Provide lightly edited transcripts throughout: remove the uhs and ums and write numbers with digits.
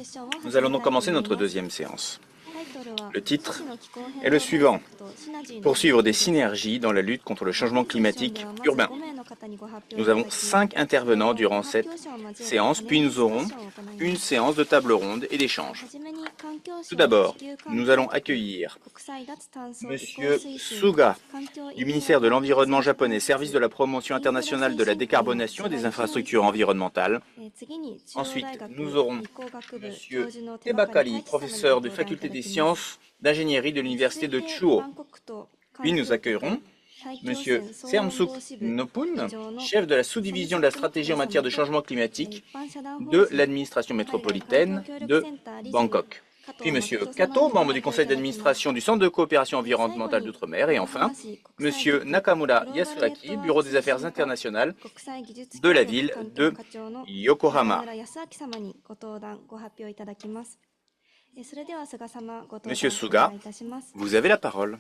séance. Nous allons donc commencer notre deuxième séance. Le titre est le suivant: poursuivre des synergies dans la lutte contre le changement climatique urbain. Nous avons 5 intervenants durant cette séance, puis nous aurons une séance de table ronde et d'échange. Tout d'abord, nous allons accueillir Monsieur Suga du ministère de l'Environnement japonais, service de la promotion internationale de la décarbonation et des infrastructures environnementales. Ensuite, nous aurons Monsieur Tebakari, professeur de faculté des sciences d'ingénierie de l'université de Chuo. Puis nous accueillerons Monsieur Seamsuk Nopun, chef de la sous-division de la stratégie en matière de changement climatique de l'administration métropolitaine de Bangkok. Puis Monsieur Kato, membre du conseil d'administration du Centre de coopération environnementale d'outre-mer. Et enfin, Monsieur Nakamura Yasuaki, bureau des affaires internationales de la ville de Yokohama. Monsieur Suga, vous avez la parole.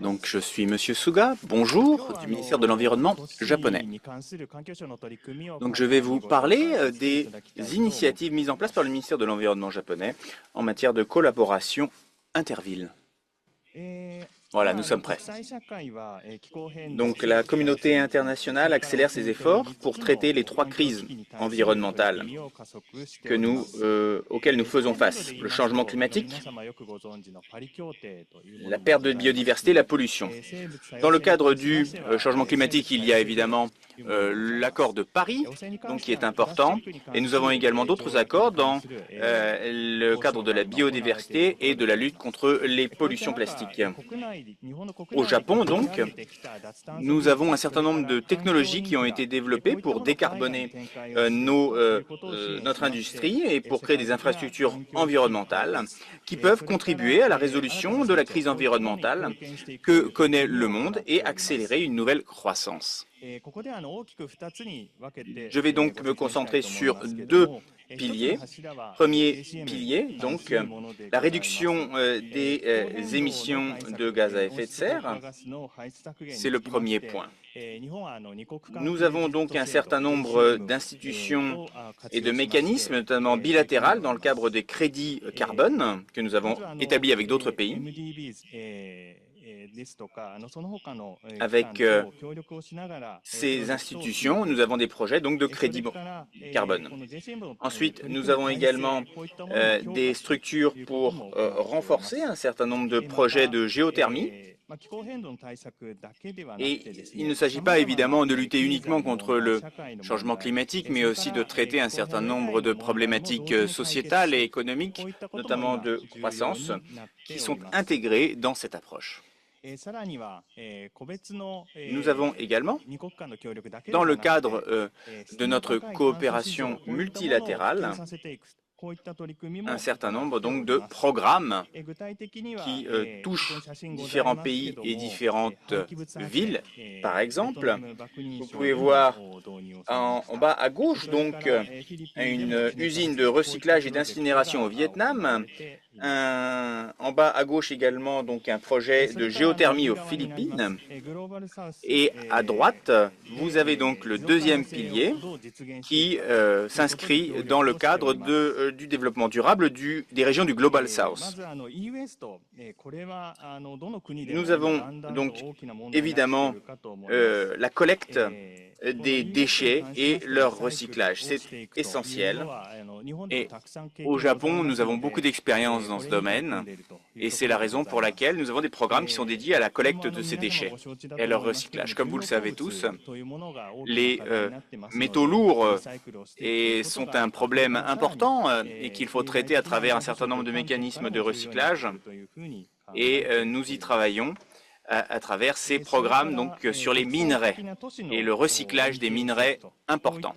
Donc, je suis Monsieur Suga, bonjour, du ministère de l'Environnement japonais. Donc, je vais vous parler des initiatives mises en place par le ministère de l'Environnement japonais en matière de collaboration interville. Voilà, nous sommes prêts. Donc, la communauté internationale accélère ses efforts pour traiter les 3 crises environnementales auxquelles nous faisons face: le changement climatique, la perte de biodiversité, la pollution. Dans le cadre du changement climatique, il y a évidemment l'accord de Paris, donc, qui est important, et nous avons également d'autres accords dans le cadre de la biodiversité et de la lutte contre les pollutions plastiques. Au Japon, donc, nous avons un certain nombre de technologies qui ont été développées pour décarboner notre industrie et pour créer des infrastructures environnementales qui peuvent contribuer à la résolution de la crise environnementale que connaît le monde et accélérer une nouvelle croissance. Je vais donc me concentrer sur 2 piliers. Premier pilier, donc, la réduction des émissions de gaz à effet de serre. C'est le premier point. Nous avons donc un certain nombre d'institutions et de mécanismes, notamment bilatérales, dans le cadre des crédits carbone que nous avons établis avec d'autres pays. Avec ces institutions, nous avons des projets donc de crédit carbone. Ensuite, nous avons également des structures pour renforcer un certain nombre de projets de géothermie. Et il ne s'agit pas évidemment de lutter uniquement contre le changement climatique, mais aussi de traiter un certain nombre de problématiques sociétales et économiques, notamment de croissance, qui sont intégrées dans cette approche. Nous avons également, dans le cadre de notre coopération multilatérale, un certain nombre donc de programmes qui touchent différents pays et différentes villes. Par exemple, vous pouvez voir en bas à gauche donc une usine de recyclage et d'incinération au Vietnam. En bas à gauche également donc un projet de géothermie aux Philippines. Et à droite, vous avez donc le deuxième pilier qui s'inscrit dans le cadre du développement durable des régions du Global South. Nous avons donc évidemment la collecte des déchets et leur recyclage. C'est essentiel. Et au Japon, nous avons beaucoup d'expérience dans ce domaine et c'est la raison pour laquelle nous avons des programmes qui sont dédiés à la collecte de ces déchets et à leur recyclage. Comme vous le savez tous, les métaux lourds sont un problème important et qu'il faut traiter à travers un certain nombre de mécanismes de recyclage et nous y travaillons à travers ces programmes donc, sur les minerais et le recyclage des minerais importants.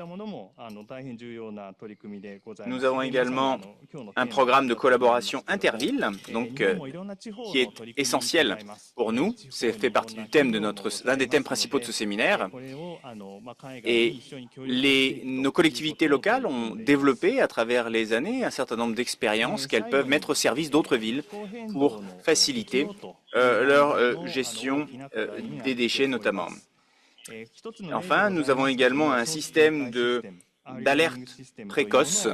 Nous avons également un programme de collaboration interville, donc, qui est essentiel pour nous. C'est fait partie du thème de l'un des thèmes principaux de ce séminaire. Et nos collectivités locales ont développé à travers les années un certain nombre d'expériences qu'elles peuvent mettre au service d'autres villes pour faciliter leur gestion des déchets notamment. Enfin, nous avons également un système d'alerte précoce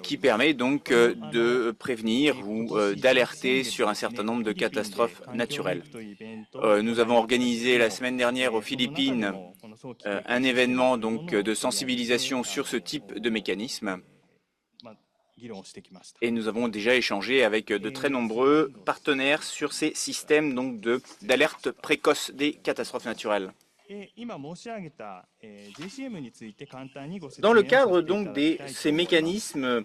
qui permet donc de prévenir ou d'alerter sur un certain nombre de catastrophes naturelles. Nous avons organisé la semaine dernière aux Philippines un événement donc de sensibilisation sur ce type de mécanisme. Et nous avons déjà échangé avec de très nombreux partenaires sur ces systèmes donc d'alerte précoce des catastrophes naturelles. Dans le cadre donc de ces mécanismes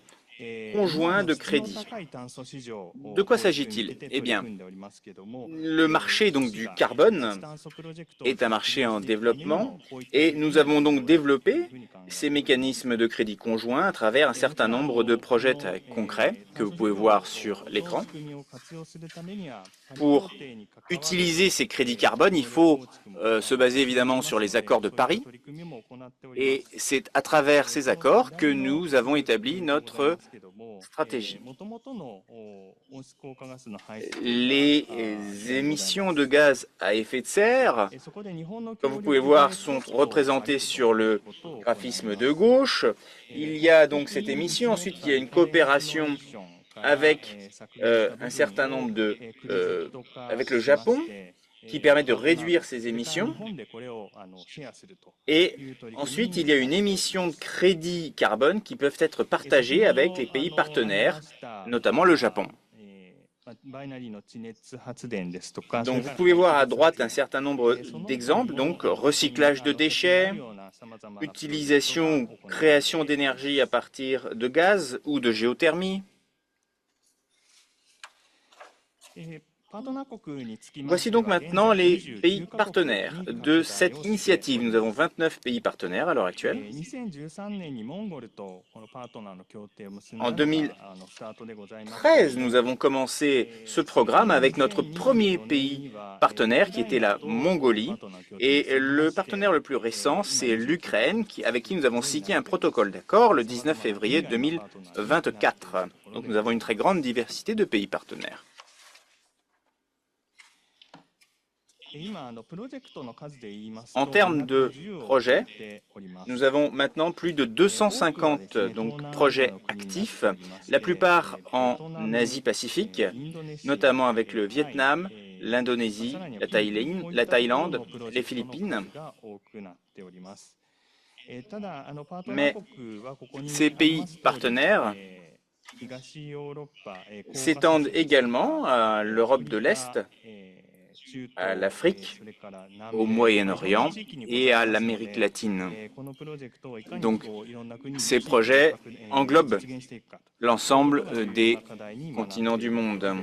conjoints de crédit, de quoi s'agit-il? Eh bien, le marché donc du carbone est un marché en développement et nous avons donc développé ces mécanismes de crédit conjoint à travers un certain nombre de projets très concrets que vous pouvez voir sur l'écran. Pour utiliser ces crédits carbone, il faut se baser évidemment sur les accords de Paris et c'est à travers ces accords que nous avons établi notre stratégie. Les émissions de gaz à effet de serre, comme vous pouvez voir, sont représentées sur le graphisme de gauche. Il y a donc cette émission, ensuite il y a une coopération avec un certain nombre avec le Japon, qui permet de réduire ces émissions. Et ensuite, il y a une émission de crédits carbone qui peuvent être partagés avec les pays partenaires, notamment le Japon. Donc, vous pouvez voir à droite un certain nombre d'exemples, donc recyclage de déchets, utilisation ou création d'énergie à partir de gaz ou de géothermie. Voici donc maintenant les pays partenaires de cette initiative. Nous avons 29 pays partenaires à l'heure actuelle. En 2013, nous avons commencé ce programme avec notre premier pays partenaire qui était la Mongolie. Et le partenaire le plus récent, c'est l'Ukraine, avec qui nous avons signé un protocole d'accord le 19 février 2024. Donc nous avons une très grande diversité de pays partenaires. En termes de projets, nous avons maintenant plus de 250 projets actifs, la plupart en Asie-Pacifique, notamment avec le Vietnam, l'Indonésie, la Thaïlande, les Philippines. Mais ces pays partenaires s'étendent également à l'Europe de l'Est, à l'Afrique, au Moyen-Orient et à l'Amérique latine. Donc, ces projets englobent l'ensemble des continents du monde.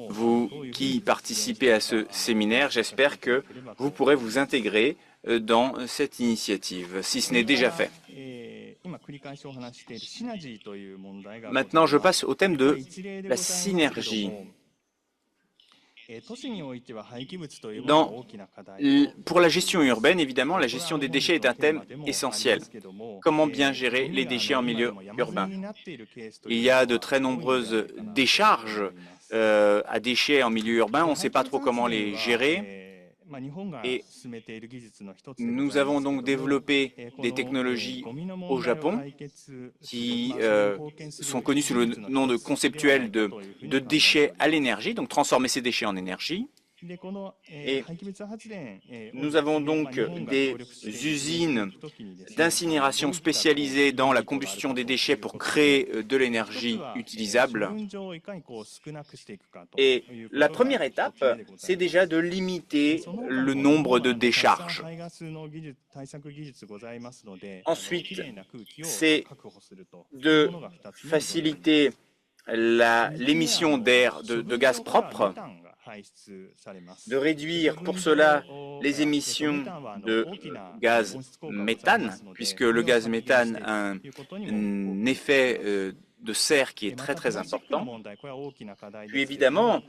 Vous qui participez à ce séminaire, j'espère que vous pourrez vous intégrer dans cette initiative, si ce n'est déjà fait. Maintenant, je passe au thème de la synergie. Pour la gestion urbaine, évidemment, la gestion des déchets est un thème essentiel. Comment bien gérer les déchets en milieu urbain? Il y a de très nombreuses décharges à déchets en milieu urbain. On ne sait pas trop comment les gérer. Et nous avons donc développé des technologies au Japon qui sont connues sous le nom de conceptuel de déchets à l'énergie, donc transformer ces déchets en énergie. Et nous avons donc des usines d'incinération spécialisées dans la combustion des déchets pour créer de l'énergie utilisable. Et la première étape, c'est déjà de limiter le nombre de décharges. Ensuite, c'est de faciliter l'émission d'air, de gaz propre, de réduire pour cela les émissions de gaz méthane, puisque le gaz méthane a un effet de serre qui est très important. Puis évidemment,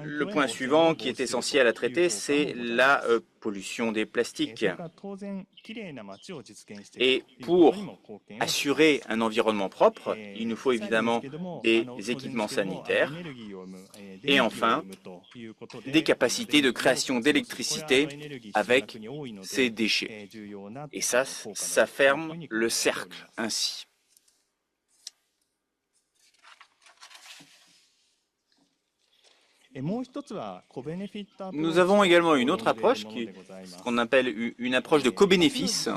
le point suivant qui est essentiel à traiter, c'est la pollution des plastiques. Et pour assurer un environnement propre, il nous faut évidemment des équipements sanitaires et enfin des capacités de création d'électricité avec ces déchets. Et ça ferme le cercle ainsi. Nous avons également une autre approche qu'on appelle une approche de co-bénéfice.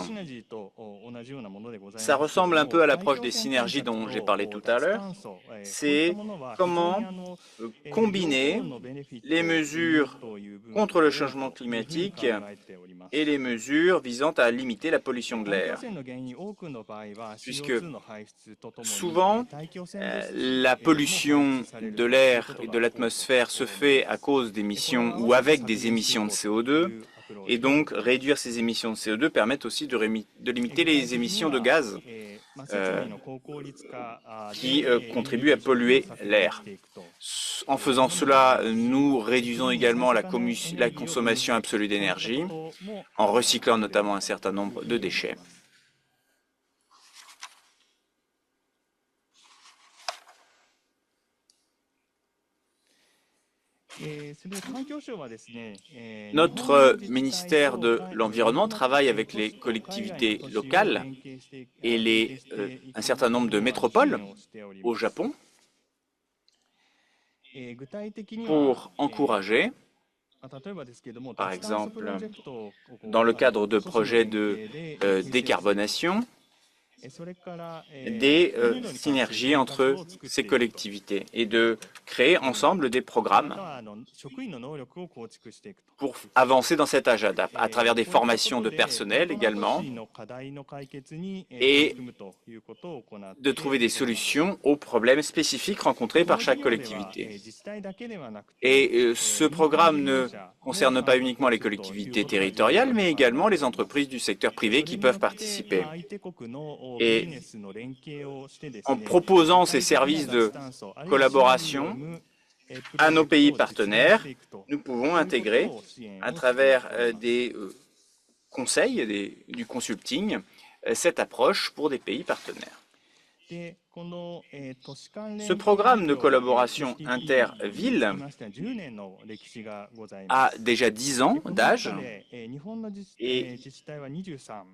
Ça ressemble un peu à l'approche des synergies dont j'ai parlé tout à l'heure. C'est comment combiner les mesures contre le changement climatique et les mesures visant à limiter la pollution de l'air. Puisque souvent, la pollution de l'air et de l'atmosphère se fait à cause d'émissions ou avec des émissions de CO2, et donc réduire ces émissions de CO2 permet aussi de limiter les émissions de gaz qui contribuent à polluer l'air. En faisant cela, nous réduisons également la consommation absolue d'énergie, en recyclant notamment un certain nombre de déchets. Notre ministère de l'Environnement travaille avec les collectivités locales et un certain nombre de métropoles au Japon pour encourager, par exemple, dans le cadre de projets de décarbonation, des synergies entre ces collectivités et de créer ensemble des programmes pour avancer dans cet agenda, à travers des formations de personnel également, et de trouver des solutions aux problèmes spécifiques rencontrés par chaque collectivité. Et ce programme ne concerne pas uniquement les collectivités territoriales, mais également les entreprises du secteur privé qui peuvent participer. Et en proposant ces services de collaboration à nos pays partenaires, nous pouvons intégrer, à travers des conseils, du consulting, cette approche pour des pays partenaires. Ce programme de collaboration inter-ville a déjà 10 ans d'âge et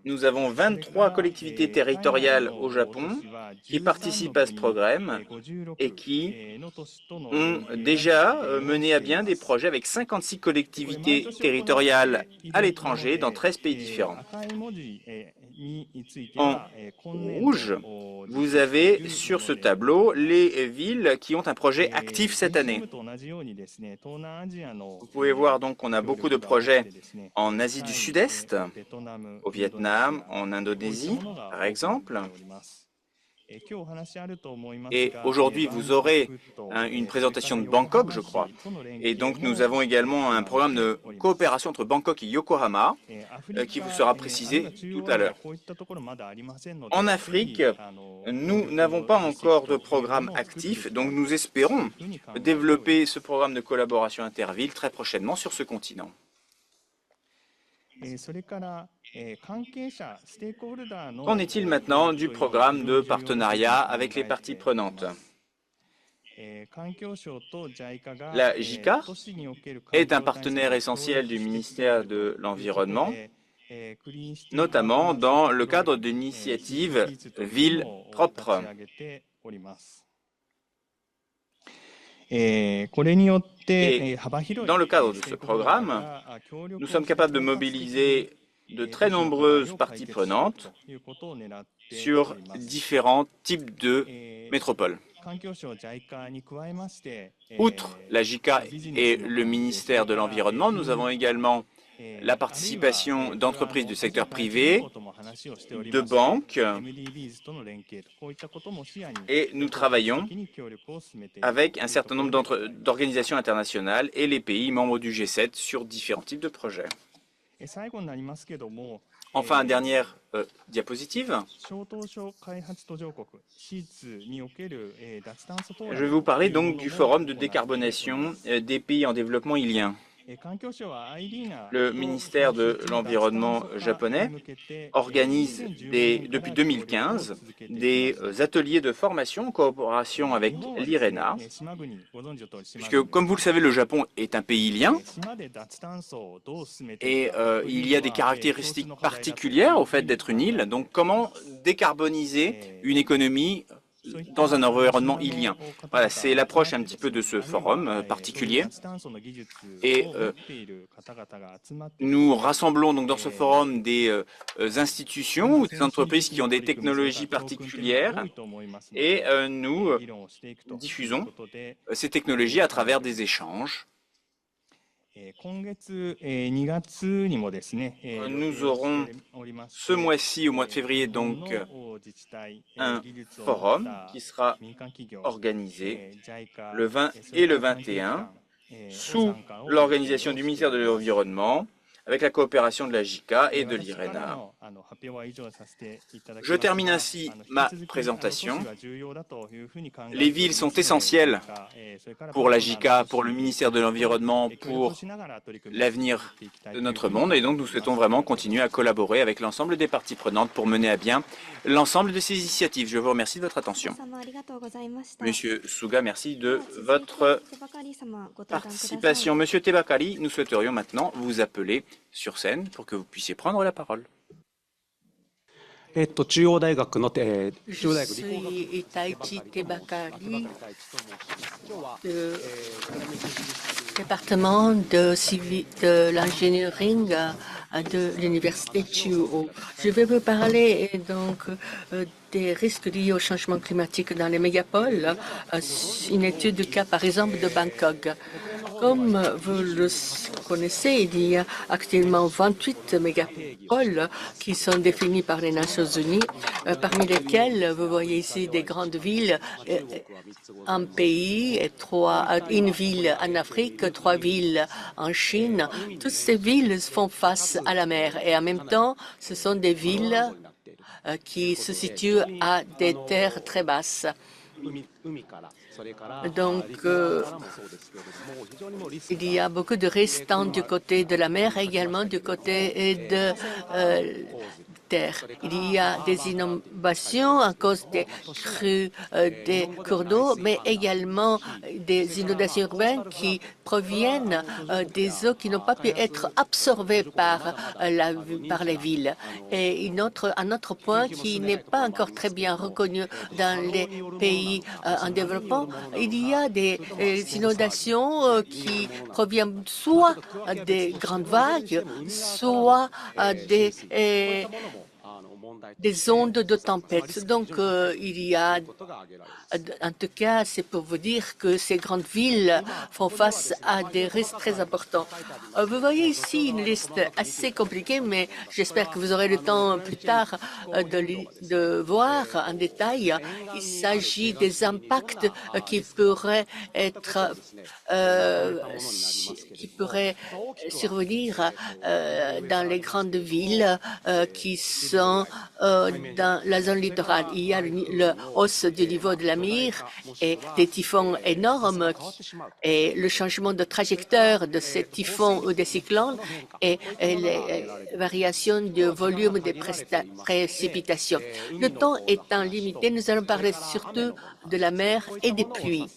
nous avons 23 collectivités territoriales au Japon qui participent à ce programme et qui ont déjà mené à bien des projets avec 56 collectivités territoriales à l'étranger dans 13 pays différents. En rouge, vous avez sur ce tableau les villes qui ont un projet actif cette année. Vous pouvez voir donc qu'on a beaucoup de projets en Asie du Sud-Est, au Vietnam, en Indonésie, par exemple. Et aujourd'hui, vous aurez une présentation de Bangkok, je crois. Et donc, nous avons également un programme de coopération entre Bangkok et Yokohama qui vous sera précisé tout à l'heure. En Afrique, nous n'avons pas encore de programme actif, donc nous espérons développer ce programme de collaboration interville très prochainement sur ce continent. Qu'en est-il maintenant du programme de partenariat avec les parties prenantes? La JICA est un partenaire essentiel du ministère de l'Environnement, notamment dans le cadre de l'initiative Ville propre. Et dans le cadre de ce programme, nous sommes capables de mobiliser de très nombreuses parties prenantes sur différents types de métropoles. Outre la JICA et le ministère de l'Environnement, nous avons également la participation d'entreprises du secteur privé, de banques, et nous travaillons avec un certain nombre d'organisations internationales et les pays membres du G7 sur différents types de projets. Enfin, dernière diapositive. Je vais vous parler donc du forum de décarbonation des pays en développement ilien. Le ministère de l'Environnement japonais organise depuis 2015 des ateliers de formation en coopération avec l'IRENA, puisque, comme vous le savez, le Japon est un pays ilien et il y a des caractéristiques particulières au fait d'être une île. Donc, comment décarboniser une économie dans un environnement ilien? Voilà, c'est l'approche un petit peu de ce forum particulier. Et nous rassemblons donc dans ce forum des institutions ou des entreprises qui ont des technologies particulières et nous diffusons ces technologies à travers des échanges. Nous aurons ce mois-ci, au mois de février, donc un forum qui sera organisé le 20 et le 21 sous l'organisation du ministère de l'Environnement, avec la coopération de la JICA et de l'IRENA. Je termine ainsi ma présentation. Les villes sont essentielles pour la JICA, pour le ministère de l'Environnement, pour l'avenir de notre monde, et donc nous souhaitons vraiment continuer à collaborer avec l'ensemble des parties prenantes pour mener à bien l'ensemble de ces initiatives. Je vous remercie de votre attention. Monsieur Suga, merci de votre participation. Monsieur Tebakari, nous souhaiterions maintenant vous appeler sur scène pour que vous puissiez prendre la parole. Je suis Taichi Tebakari, département de l'ingénierie de l'université Chuo. Je vais vous parler donc des risques liés au changement climatique dans les mégapoles, une étude du cas par exemple de Bangkok. Comme vous le connaissez, il y a actuellement 28 mégapoles qui sont définis par les Nations Unies, parmi lesquelles vous voyez ici des grandes villes, un pays, et une ville en Afrique, 3 villes en Chine. Toutes ces villes font face à la mer et en même temps, ce sont des villes qui se situent à des terres très basses. Donc, il y a beaucoup de risques tant du côté de la mer, également du côté de terre. Il y a des inondations à cause des crues des cours d'eau, mais également des inondations urbaines qui proviennent des eaux qui n'ont pas pu être absorbées par les villes. Et un autre point qui n'est pas encore très bien reconnu dans les pays en développement, il y a des inondations qui proviennent soit des grandes vagues, soit des ondes de tempête. Donc, il y a, en tout cas, c'est pour vous dire que ces grandes villes font face à des risques très importants. Vous voyez ici une liste assez compliquée, mais j'espère que vous aurez le temps plus tard de voir en détail. Il s'agit des impacts qui pourraient survenir dans les grandes villes qui sont dans la zone littorale. Il y a la hausse du niveau de la mer et des typhons énormes et le changement de trajectoire de ces typhons ou des cyclones et les variations du volume des précipitations. Le temps étant limité, nous allons parler surtout de la mer et des pluies.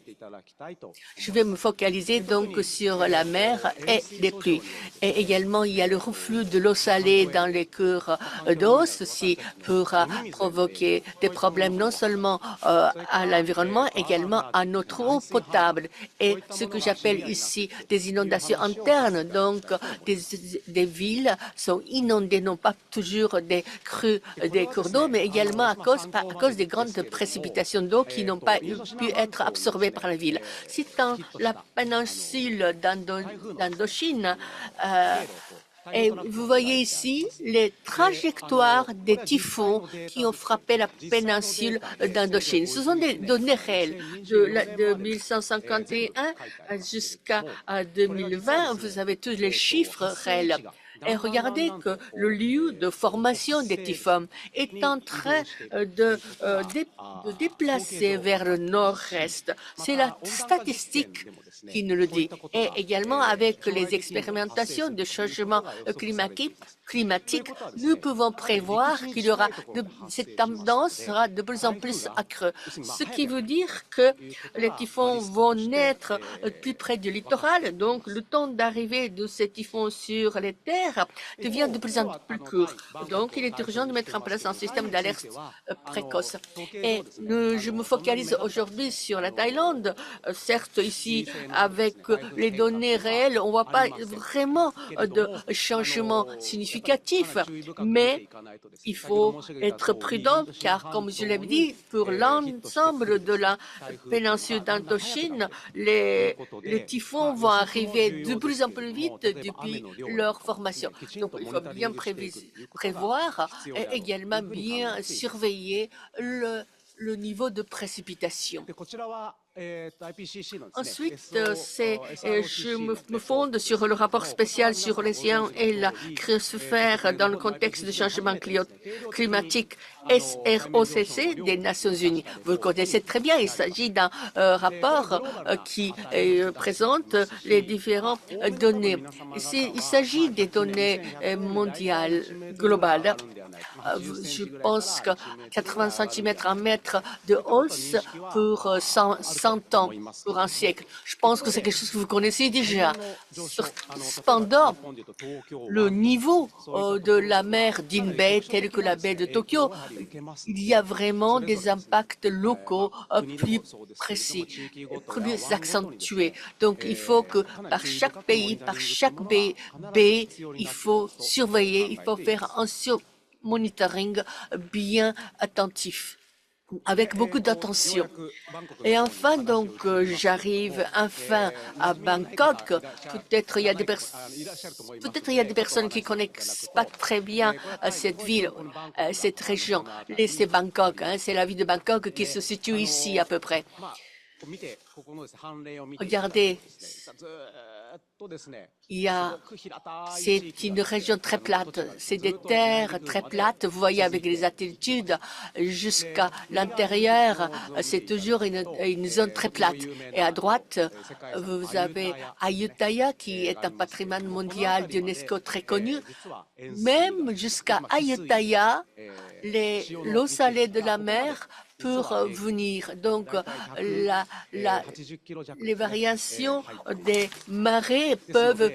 Je vais me focaliser donc sur la mer et les pluies. Et également, il y a le reflux de l'eau salée dans les cours d'eau. Ceci pourra provoquer des problèmes non seulement à l'environnement, également à notre eau potable. Et ce que j'appelle ici des inondations internes, donc des villes sont inondées, non pas toujours des crues des cours d'eau, mais également à cause des grandes précipitations d'eau qui n'ont pas pu être absorbées par la ville. Si dans la péninsule d'Indochine, Et vous voyez ici les trajectoires des typhons qui ont frappé la péninsule d'Indochine. Ce sont des données réelles de 1151 jusqu'à 2020. Vous avez tous les chiffres réels. Et regardez que le lieu de formation des typhons est en train de déplacer vers le nord-est. C'est la statistique qui nous le dit. Et également avec les expérimentations de changement climatique, nous pouvons prévoir qu'il y aura cette tendance sera de plus en plus accrue. Ce qui veut dire que les typhons vont naître plus près du littoral, donc le temps d'arrivée de ces typhons sur les terres devient de plus en plus court. Donc il est urgent de mettre en place un système d'alerte précoce. Et je me focalise aujourd'hui sur la Thaïlande. Certes, ici, avec les données réelles, on ne voit pas vraiment de changement significatif, mais il faut être prudent car, comme je l'ai dit, pour l'ensemble de la péninsule d'Indochine, les typhons vont arriver de plus en plus vite depuis leur formation. Donc, il faut bien prévoir et également bien surveiller le niveau de précipitation. Ensuite, je me fonde sur le rapport spécial sur l'océan et la cryosphère dans le contexte du changement climatique SROCC des Nations Unies. Vous le connaissez très bien, il s'agit d'un rapport qui présente les différentes données. Il s'agit des données mondiales, globales. Je pense que 80 cm en mètre de hausse pour 100 ans, pour un siècle. Je pense que c'est quelque chose que vous connaissez déjà. Cependant, le niveau de la mer d'Inbei, telle que la baie de Tokyo, il y a vraiment des impacts locaux plus précis, plus accentués. Donc, il faut que par chaque pays, par chaque baie, il faut surveiller, il faut faire un monitoring bien attentif, avec beaucoup d'attention. Et enfin, donc, j'arrive enfin à Bangkok. Peut-être il y a des personnes qui connaissent pas très bien cette ville, cette région. C'est Bangkok, c'est la ville de Bangkok qui se situe ici à peu près. Regardez, c'est une région très plate, c'est des terres très plates, vous voyez avec les altitudes jusqu'à l'intérieur, c'est toujours une zone très plate. Et à droite, vous avez Ayutthaya qui est un patrimoine mondial d'UNESCO très connu. Même jusqu'à Ayutthaya, l'eau salée de la mer pour venir. Donc, les variations des marées peuvent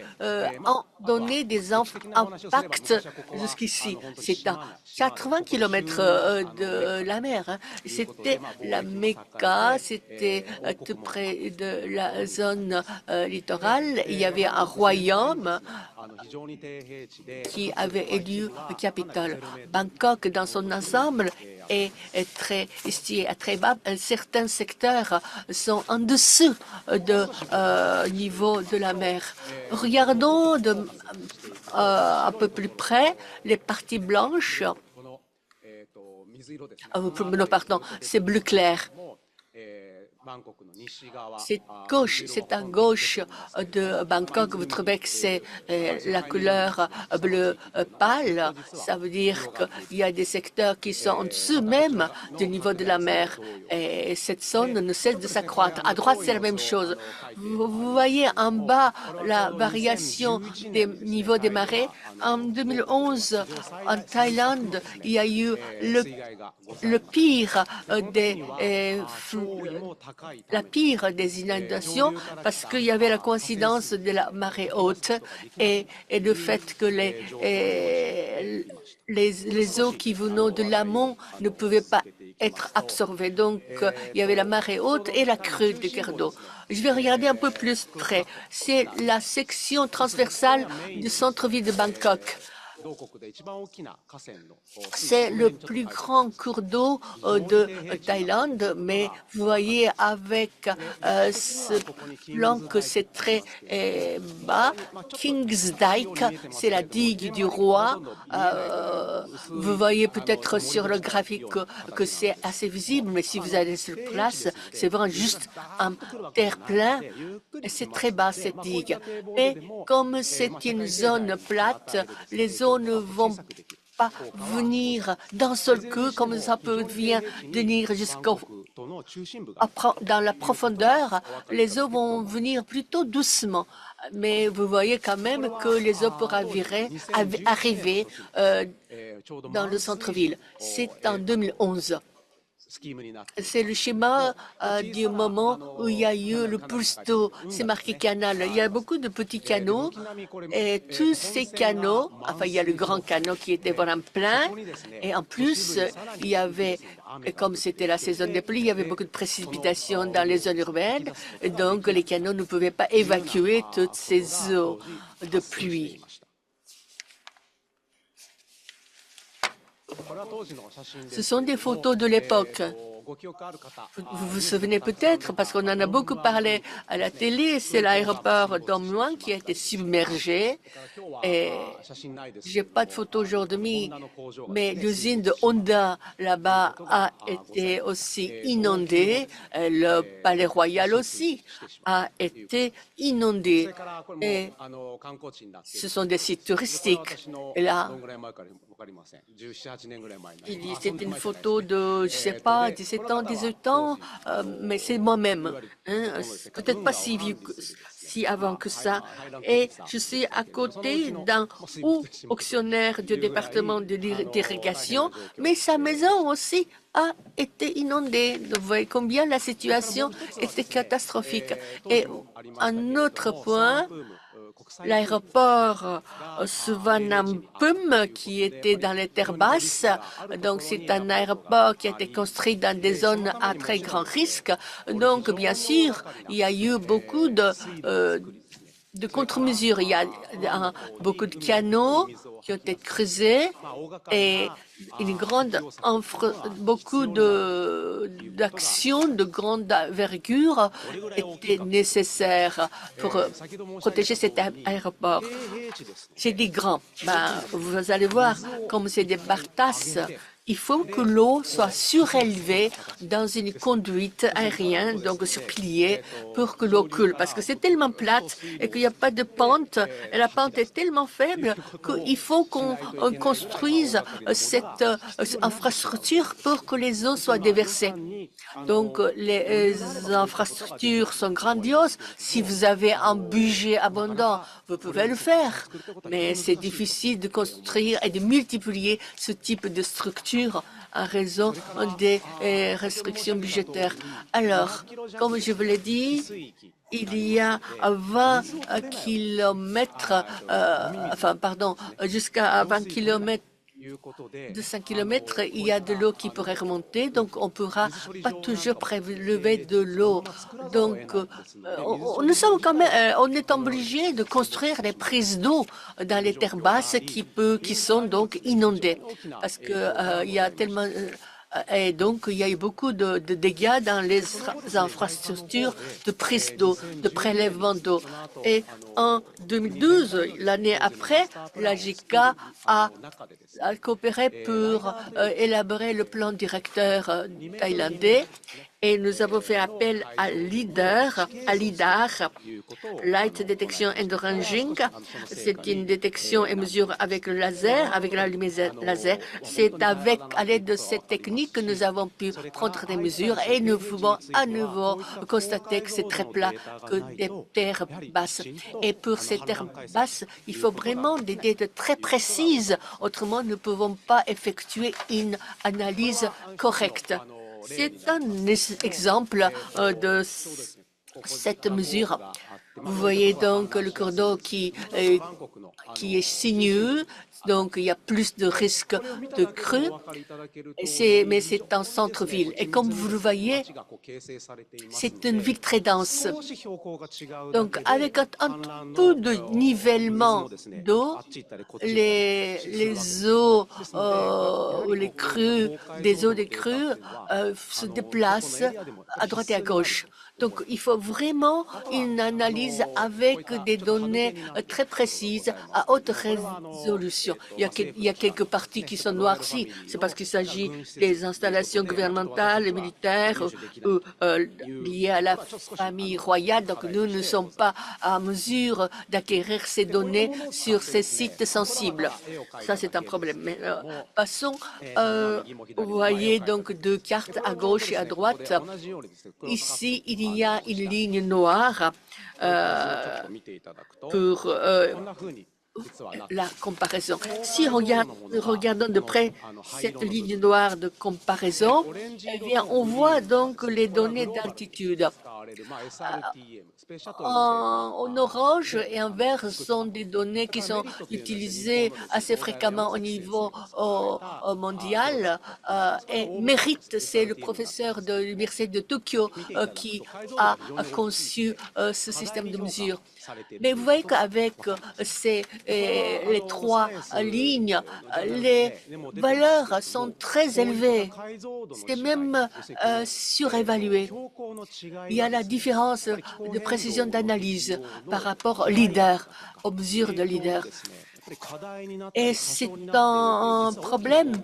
donner des impacts jusqu'ici. C'est à 80 km de la mer. C'était la Mecca, c'était tout près de la zone littorale. Il y avait un royaume qui avait élu le capitale. Bangkok, dans son ensemble, est très bas. Certains secteurs sont en dessous du niveau de la mer. Regardons un peu plus près les parties blanches. Non, pardon, c'est bleu clair. C'est à gauche de Bangkok. Vous trouvez que c'est la couleur bleu pâle. Ça veut dire qu'il y a des secteurs qui sont en dessous même du niveau de la mer. Et cette zone ne cesse de s'accroître. À droite, c'est la même chose. Vous voyez en bas la variation des niveaux des marées. En 2011, en Thaïlande, il y a eu le pire la pire des inondations parce qu'il y avait la coïncidence de la marée haute et le fait que les eaux qui venaient de l'amont ne pouvaient pas être absorbées. Donc, il y avait la marée haute et la crue du cours d'eau. Je vais regarder un peu plus près. C'est la section transversale du centre-ville de Bangkok. C'est le plus grand cours d'eau de Thaïlande, mais vous voyez avec ce plan que c'est très bas. King's Dyke, c'est la digue du roi. Vous voyez peut-être sur le graphique que c'est assez visible, mais si vous allez sur place, c'est vraiment juste un terre-plein. C'est très bas cette digue. Et comme c'est une zone plate, les eaux ne vont pas venir d'un seul coup, comme ça peut venir jusqu'au dans la profondeur. Les eaux vont venir plutôt doucement. Mais vous voyez quand même que les eaux pourraient arriver dans le centre-ville. C'est en 2011. C'est le schéma du moment où il y a eu le plus d'eau. C'est marqué canal. Il y a beaucoup de petits canaux et tous ces canaux, enfin il y a le grand canal qui était vraiment plein et en plus il y avait, comme c'était la saison des pluies, il y avait beaucoup de précipitations dans les zones urbaines et donc les canaux ne pouvaient pas évacuer toutes ces eaux de pluie. Ce sont des photos de l'époque. Vous vous souvenez peut-être, parce qu'on en a beaucoup parlé à la télé, c'est l'aéroport Don Muang qui a été submergé. Et j'ai pas de photo aujourd'hui, mais l'usine de Honda là-bas a été aussi inondée. Le palais royal aussi a été inondé. Et ce sont des sites touristiques. Et là, c'est une photo de, je sais pas, 17 ans, 18 ans, mais c'est moi-même. Hein, peut-être pas si vieux, si avant que ça. Et je suis à côté d'un haut auctionnaire du département d'irrigation, mais sa maison aussi a été inondée. Vous voyez combien la situation était catastrophique. Et un autre point, l'aéroport Suvarnabhumi qui était dans les terres basses. Donc, c'est un aéroport qui a été construit dans des zones à très grand risque. Donc, bien sûr, il y a eu beaucoup de contre-mesures. Il y a beaucoup de canaux qui ont été creusés et beaucoup d'actions de grande envergure étaient nécessaires pour protéger cet aéroport. C'est des grands. Vous allez voir, comme c'est des bartasses, il faut que l'eau soit surélevée dans une conduite aérienne, donc sur pilier, pour que l'eau coule. Parce que c'est tellement plate et qu'il n'y a pas de pente. Et la pente est tellement faible qu'il faut qu'on construise cette infrastructure pour que les eaux soient déversées. Donc, les infrastructures sont grandioses. Si vous avez un budget abondant, vous pouvez le faire. Mais c'est difficile de construire et de multiplier ce type de structure en raison des restrictions budgétaires. Alors, comme je vous l'ai dit, il y a 20 kilomètres, jusqu'à 20 kilomètres de 5 kilomètres, il y a de l'eau qui pourrait remonter, donc on ne pourra pas toujours prélever de l'eau. Donc, nous sommes quand même, on est obligé de construire des prises d'eau dans les terres basses qui sont donc inondées, parce que il y a tellement et donc, il y a eu beaucoup de dégâts dans les infrastructures de prise d'eau, de prélèvement d'eau. Et en 2012, l'année après, la JICA a coopéré pour élaborer le plan directeur thaïlandais. Et nous avons fait appel à LIDAR, Light Detection and Ranging. C'est une détection et mesure avec le laser, avec la lumière laser. C'est à l'aide de cette technique que nous avons pu prendre des mesures et nous pouvons à nouveau constater que c'est très plat, que des terres basses. Et pour ces terres basses, il faut vraiment des dates très précises. Autrement, nous ne pouvons pas effectuer une analyse correcte. C'est un exemple de cette mesure. Vous voyez donc le cours d'eau qui est sinueux. Donc, il y a plus de risques de crues, mais c'est en centre-ville. Et comme vous le voyez, c'est une ville très dense. Donc, avec un peu de nivellement d'eau, les eaux ou les crues, des eaux des crues se déplacent à droite et à gauche. Donc, il faut vraiment une analyse avec des données très précises à haute résolution. Il y a quelques parties qui sont noircies. C'est parce qu'il s'agit des installations gouvernementales et militaires liées à la famille royale. Donc, nous ne sommes pas en mesure d'acquérir ces données sur ces sites sensibles. Ça, c'est un problème. Mais passons. Vous voyez donc deux cartes à gauche et à droite. Ici, il y a une ligne noire pour la comparaison. Si regardons de près cette ligne noire de comparaison, eh bien, on voit donc les données d'altitude. En orange et en vert sont des données qui sont utilisées assez fréquemment au niveau mondial. Et Merit, c'est le professeur de l'Université de Tokyo qui a conçu ce système de mesure. Mais vous voyez qu'avec les trois lignes, les valeurs sont très élevées. C'est même surévalué. Il y a la différence de précision d'analyse par rapport aux mesures de leader. Et c'est un problème,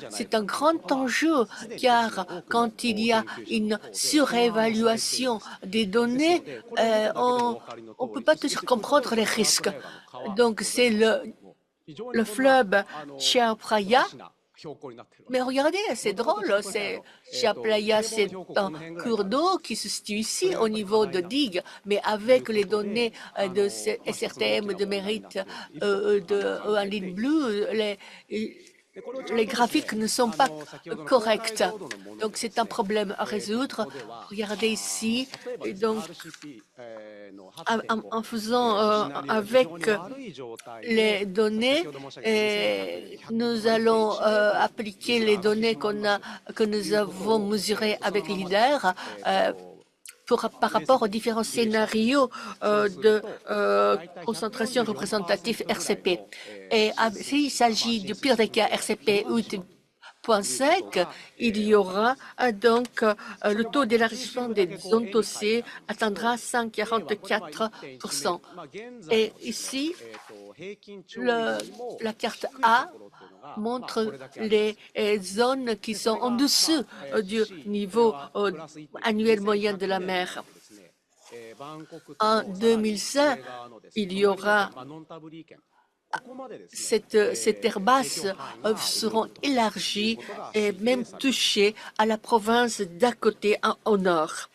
c'est un grand enjeu, car quand il y a une surévaluation des données, on ne peut pas toujours comprendre les risques. Donc, c'est le fleuve Chao Phraya. Mais regardez, c'est drôle, Chao Phraya, c'est un cours d'eau qui se situe ici au niveau de digues, mais avec les données de SRTM, de mérite, en ligne bleue, les graphiques ne sont pas corrects. Donc, c'est un problème à résoudre. Regardez ici. Et donc, en faisant avec les données, nous allons appliquer les données que nous avons mesurées avec LIDAR par rapport aux différents scénarios de concentration représentative RCP. Et s'il s'agit du pire des cas RCP 8.5, il y aura donc le taux d'élargissement des zones tossées atteindra 144%. Et ici, la carte A montre les zones qui sont en dessous du niveau annuel moyen de la mer. En 2005, il y aura ces terres basses seront élargies et même touchées à la province d'à côté au nord.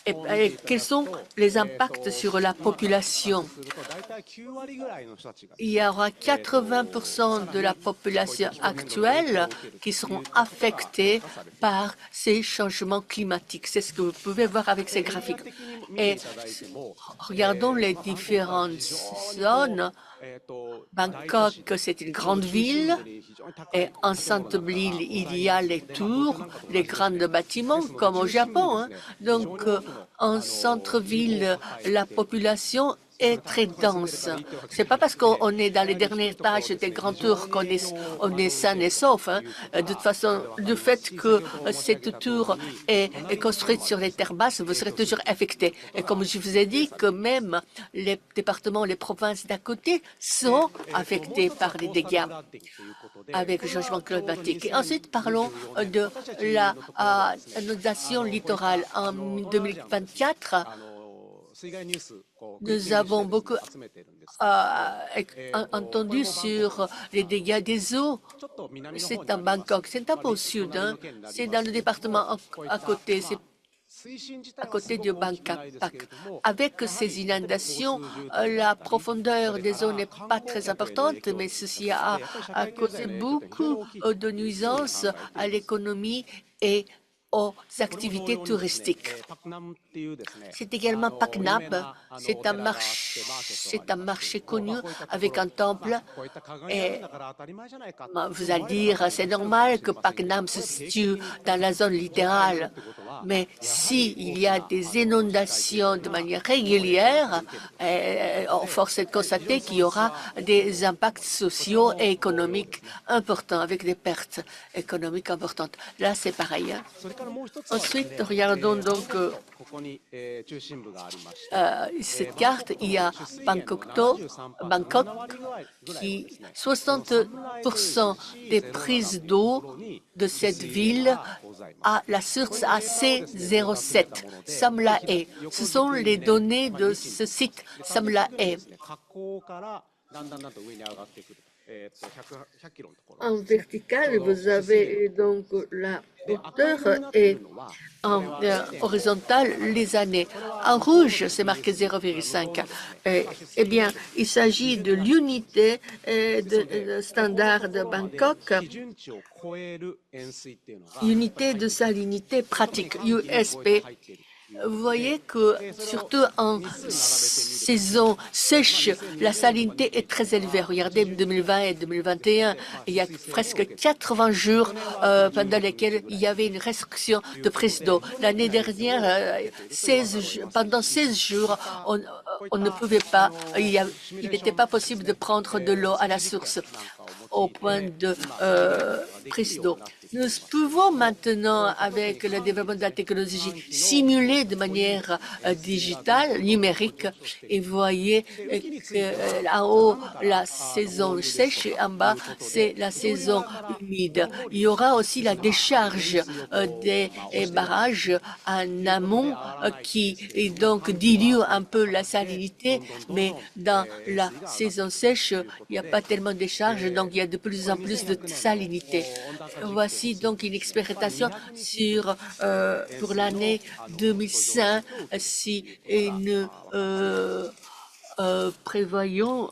Et quels sont les impacts sur la population? Il y aura 80% de la population actuelle qui seront affectés par ces changements climatiques. C'est ce que vous pouvez voir avec ces graphiques. Et regardons les différentes zones. Bangkok, c'est une grande ville. Et en centre-ville, il y a les tours, les grands bâtiments, comme au Japon. Donc, en centre-ville, la population est très dense. C'est pas parce qu'on est dans les derniers étages des grands tours qu'on est sain et sauf. De toute façon, le fait que cette tour est construite sur les terres basses, vous serez toujours affecté. Et comme je vous ai dit, que même les départements, les provinces d'à côté sont affectés par les dégâts avec le changement climatique. Et ensuite, parlons de la inondation littorale. En 2024, nous avons beaucoup entendu sur les dégâts des eaux. C'est à Bangkok, c'est un peu au sud, c'est dans le département à côté, c'est à côté de Bangkok. Avec ces inondations, la profondeur des zones n'est pas très importante, mais ceci a causé beaucoup de nuisances à l'économie et aux activités touristiques. C'est également Paknam, c'est un marché connu avec un temple. Et vous allez dire, c'est normal que Paknam se situe dans la zone littorale, mais s'il y a des inondations de manière régulière, force est de constater qu'il y aura des impacts sociaux et économiques importants, avec des pertes économiques importantes. Là, c'est pareil. Ensuite, regardons donc cette carte. Il y a Bangkok, qui 60% des prises d'eau de cette ville à la source à C07, Samlae. Ce sont les données de ce site Samlae. En vertical, vous avez donc la hauteur et en horizontal, les années. En rouge, c'est marqué 0,5. Eh bien, il s'agit de l'unité de standard de Bangkok, unité de salinité pratique, USP. Vous voyez que, surtout en saison sèche, la salinité est très élevée. Regardez 2020 et 2021, il y a presque 80 jours pendant lesquels il y avait une restriction de prise d'eau. L'année dernière, pendant 16 jours, on ne pouvait pas, il n'était pas possible de prendre de l'eau à la source au point de prise d'eau. Nous pouvons maintenant, avec le développement de la technologie, simuler de manière digitale, numérique, et vous voyez en haut la saison sèche et en bas c'est la saison humide. Il y aura aussi la décharge des barrages en amont qui donc dilue un peu la salinité, mais dans la saison sèche, il n'y a pas tellement de décharge, donc il y a de plus en plus de salinité. Voici donc une expérimentation pour l'année 2005 si nous prévoyons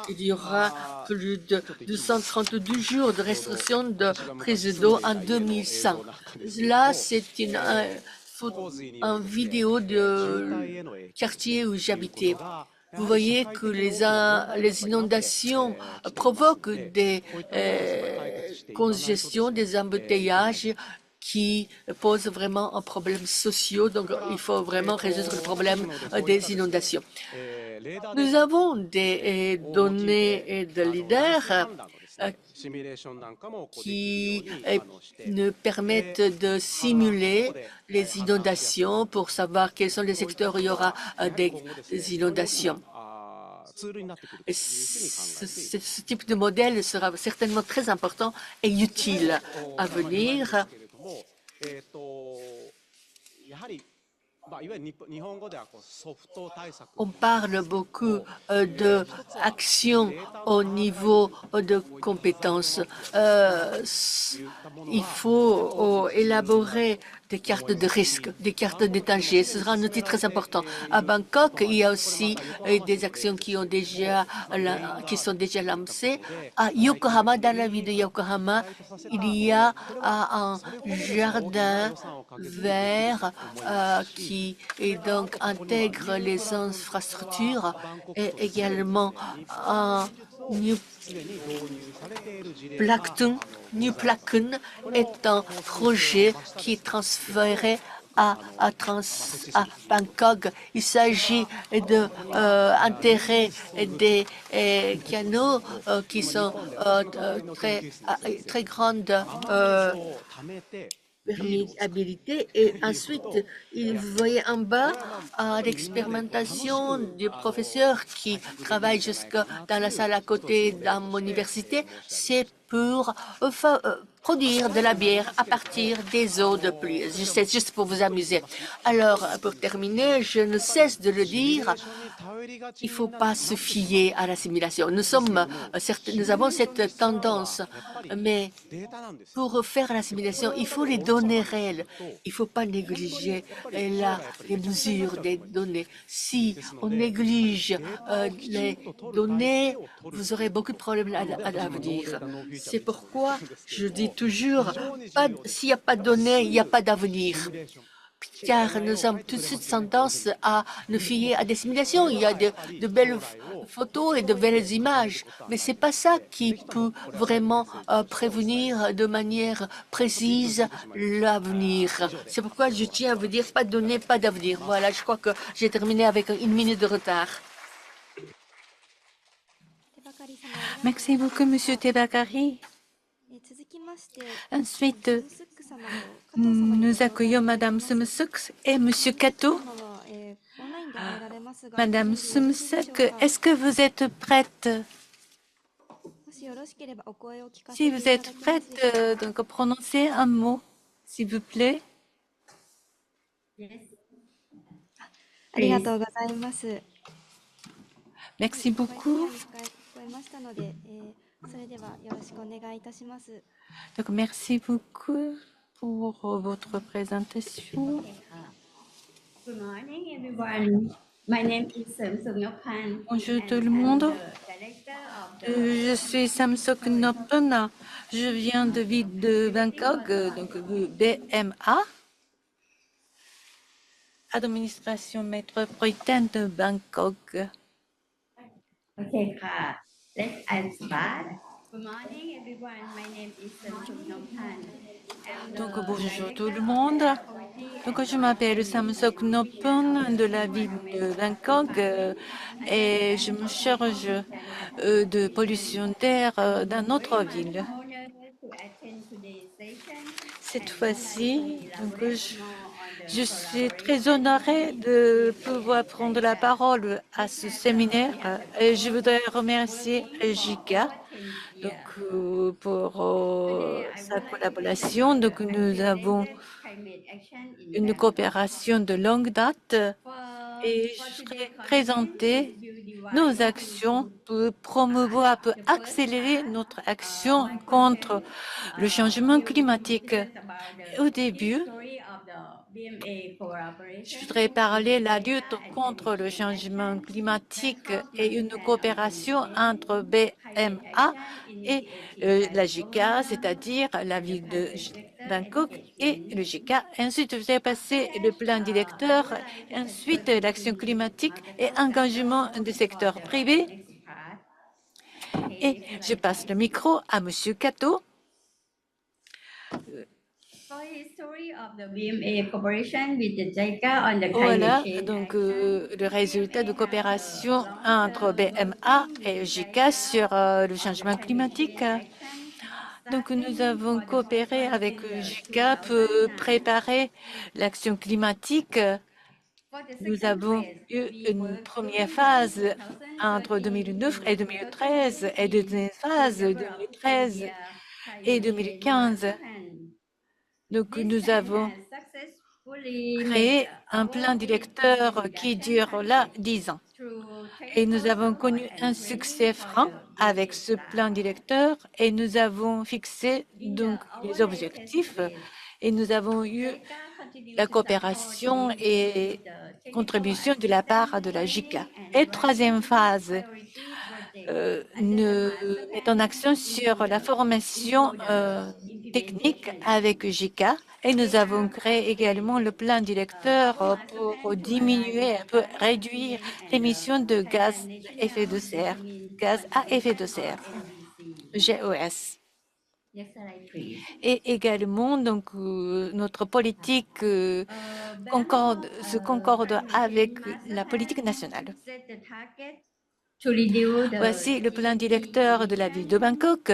il y aura plus de 232 jours de restriction de prise d'eau en 2100. Là, c'est une vidéo de quartier où j'habitais. Vous voyez que les inondations provoquent des congestions, des embouteillages qui posent vraiment un problème social. Donc, il faut vraiment résoudre le problème des inondations. Nous avons des données de leaders qui nous permettent de simuler les inondations pour savoir quels sont les secteurs où il y aura des inondations. Et ce type de modèle sera certainement très important et utile à venir. On parle beaucoup d'actions au niveau de compétences. Il faut élaborer des cartes de risque, des cartes de danger. Ce sera un outil très important. À Bangkok, il y a aussi des actions qui sont déjà lancées. À Yokohama, dans la ville de Yokohama, il y a un jardin vert qui donc intègre les infrastructures et également un New Plakun est un projet qui est transféré à Bangkok. Il s'agit d'enterrer des canaux qui sont très grandes perméabilité. Et ensuite, vous voyez en bas l'expérimentation du professeur qui travaille jusque dans la salle à côté dans mon université. C'est pour produire de la bière à partir des eaux de pluie. C'est juste pour vous amuser. Alors, pour terminer, je ne cesse de le dire, il ne faut pas se fier à la simulation. Nous avons cette tendance, mais pour faire la simulation, il faut les données réelles. Il ne faut pas négliger les mesures des données. Si on néglige les données, vous aurez beaucoup de problèmes à l'avenir. C'est pourquoi je dis toujours, s'il n'y a pas de données, il n'y a pas d'avenir. Car nous avons tout de suite tendance à nous fier à des simulations. Il y a de belles photos et de belles images, mais ce n'est pas ça qui peut vraiment prévenir de manière précise l'avenir. C'est pourquoi je tiens à vous dire, pas de données, pas d'avenir. Voilà, je crois que j'ai terminé avec 1 minute de retard. Merci beaucoup, Monsieur Tebakari. Ensuite, nous accueillons Madame Sumsuk et Monsieur Kato. Madame Sumsuk, est-ce que vous êtes prête? Si vous êtes prête, donc prononcez un mot, s'il vous plaît. Merci beaucoup. Donc, merci beaucoup pour votre présentation. Good morning, everyone. My name is Samsuk Noppan. Bonjour tout le monde. Je suis Samsuk Noppan. Je viens de ville de Bangkok, donc de BMA, administration métropolitaine de Bangkok. Okay, let's start. Good morning, everyone. My name is Samsuk Noppan. Donc bonjour tout le monde. Donc je m'appelle Samsuk Noppan de la ville de Bangkok et je me charge de pollution d'air dans notre ville. Cette fois-ci, je suis très honorée de pouvoir prendre la parole à ce séminaire et je voudrais remercier JICA pour sa collaboration. Donc, nous avons une coopération de longue date et je voudrais présenter nos actions pour promouvoir, pour accélérer notre action contre le changement climatique. Au début, je voudrais parler de la lutte contre le changement climatique et une coopération entre BMA et la JICA, c'est-à-dire la ville de Bangkok et le JICA. Ensuite, je vais passer le plan directeur, ensuite l'action climatique et engagement du secteur privé. Et je passe le micro à Monsieur Kato. Voilà, donc le résultat de coopération entre BMA et JICA sur le changement climatique. Donc nous avons coopéré avec JICA pour préparer l'action climatique. Nous avons eu une première phase entre 2009 et 2013 et une deuxième phase 2013 et 2015. Donc, nous avons créé un plan directeur qui dure là 10 ans. Et nous avons connu un succès franc avec ce plan directeur et nous avons fixé donc les objectifs et nous avons eu la coopération et contribution de la part de la JICA. Et troisième phase, nous mettons en action sur la formation technique avec JICA et nous avons créé également le plan directeur pour diminuer, pour réduire l'émission de gaz à effet de serre, GES. Et également, donc, notre politique se concorde avec la politique nationale. Voici le plan directeur de la ville de Bangkok.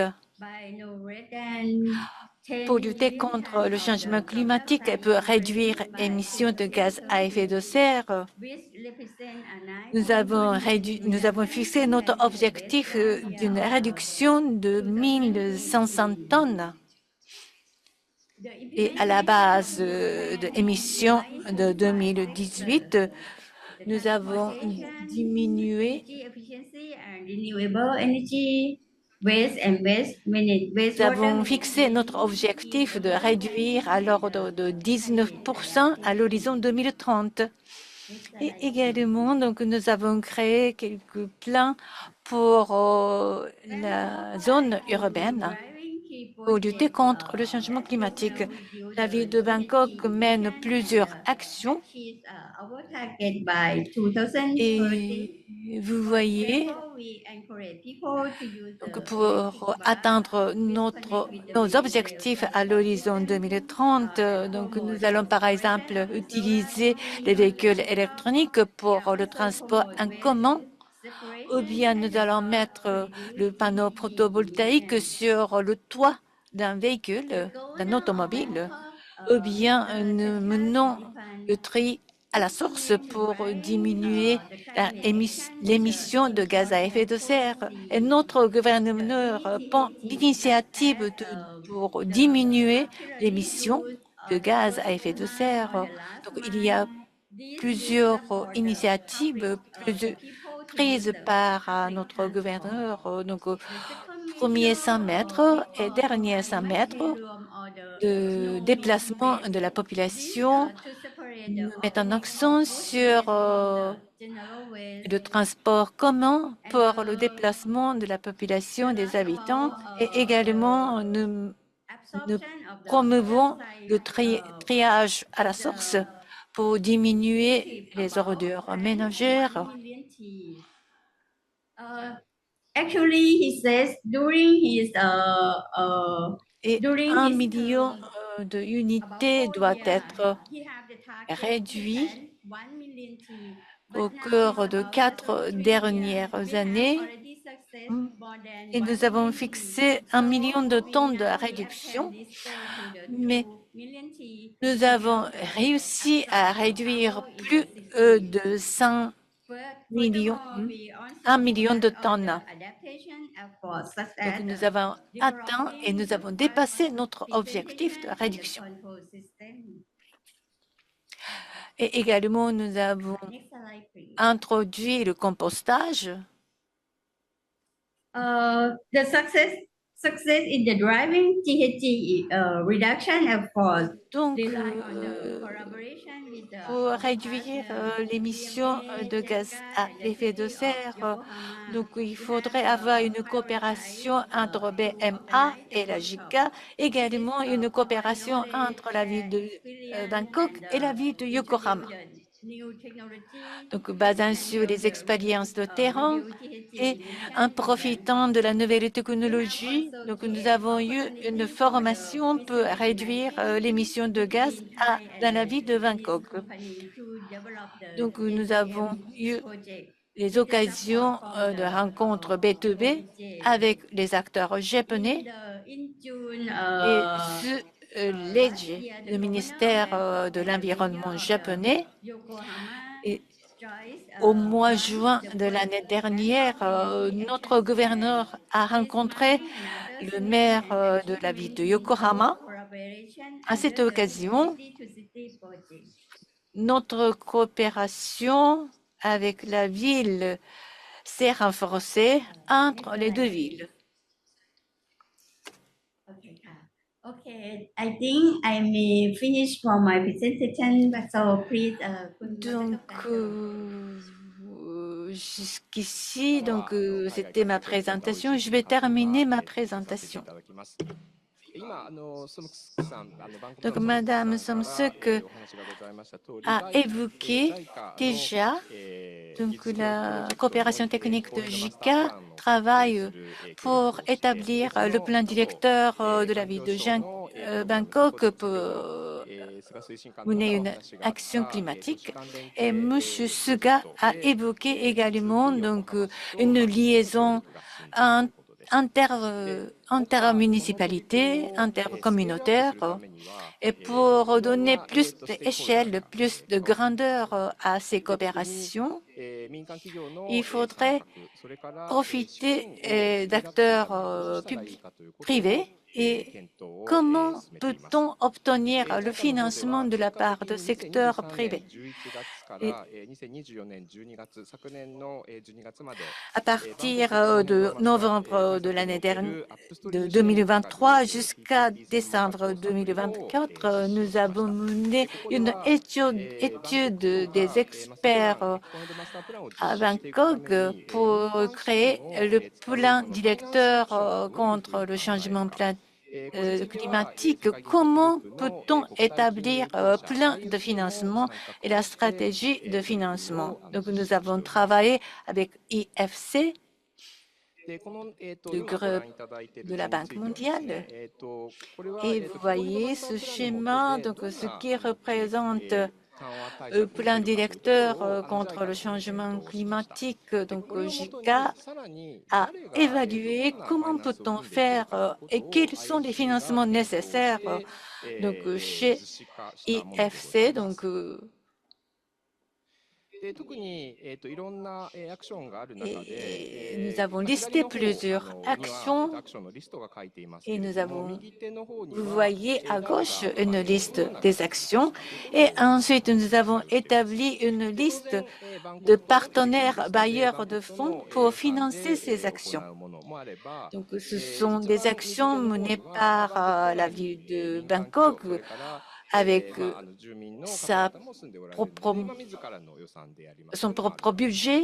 Pour lutter contre le changement climatique et pour réduire l'émission de gaz à effet de serre, nous avons fixé notre objectif d'une réduction de 1500 tonnes. Et à la base de l'émission de 2018, nous avons diminué. Nous avons fixé notre objectif de réduire à l'ordre de 19% à l'horizon 2030. Et également, donc, nous avons créé quelques plans pour la zone urbaine. pour lutter contre le changement climatique. La ville de Bangkok mène plusieurs actions et vous voyez, donc pour atteindre nos objectifs à l'horizon 2030, donc nous allons par exemple utiliser les véhicules électroniques pour le transport en commun, ou bien nous allons mettre le panneau photovoltaïque sur le toit d'un véhicule, d'un automobile, ou bien nous menons le tri à la source pour diminuer l'émission de gaz à effet de serre. Et notre gouvernement prend l'initiative pour diminuer l'émission de gaz à effet de serre. Donc, il y a plusieurs initiatives prises par notre gouverneur. Donc, premier 100 mètres et dernier 100 mètres de déplacement de la population, nous mettons l'accent sur le transport commun pour le déplacement de la population des habitants et également nous promouvons le triage à la source pour diminuer les ordures ménagères. Actually, he says during his Et 1 million d'unités doit être réduit au cours de 4 dernières années. Et nous avons fixé 1 million de tonnes de réduction, mais nous avons réussi à réduire plus de 100 millions, 1 million de tonnes. Donc nous avons atteint et nous avons dépassé notre objectif de réduction. Et également, nous avons introduit le compostage. The success in the driving GHG reduction efforts. Donc, pour réduire l'émission de gaz à effet de serre, donc il faudrait avoir une coopération entre BMA et la JICA, également une coopération entre la ville de Bangkok et la ville de Yokohama. Donc, basant sur les expériences de terrain et en profitant de la nouvelle technologie, donc nous avons eu une formation pour réduire l'émission de gaz dans la ville de Bangkok. Donc, nous avons eu les occasions de rencontres B2B avec les acteurs japonais et l'EDGE, le ministère de l'Environnement japonais. Et au mois de juin de l'année dernière, notre gouverneur a rencontré le maire de la ville de Yokohama. À cette occasion, notre coopération avec la ville s'est renforcée entre les deux villes. Okay, I think I may finish for my presentation, so please. Donc, jusqu'ici, donc c'était ma présentation. Je vais terminer ma présentation. Donc, Madame Somsuk a évoqué déjà donc, la coopération technique de JICA travaille pour établir le plan directeur de la ville de Bangkok pour mener une action climatique. Et M. Suga a évoqué également donc, une liaison intermunicipalité, intercommunautaire, et pour donner plus d'échelle, plus de grandeur à ces coopérations, il faudrait profiter d'acteurs privés. Et comment peut-on obtenir le financement de la part du secteur privé? À partir de novembre de l'année dernière, de 2023 jusqu'à décembre 2024, nous avons mené une étude des experts à Bangkok pour créer le plan directeur contre le changement climatique, comment peut-on établir plein de financement et la stratégie de financement? Donc, nous avons travaillé avec IFC, le groupe de la Banque mondiale. Et vous voyez ce schéma, donc ce qui représente le plan directeur contre le changement climatique, donc JICA, a évalué comment peut-on faire et quels sont les financements nécessaires donc, chez IFC. Donc, et nous avons listé plusieurs actions et nous avons, vous voyez à gauche, une liste des actions et ensuite nous avons établi une liste de partenaires bailleurs de fonds pour financer ces actions. Donc, ce sont des actions menées par la ville de Bangkok avec son propre budget.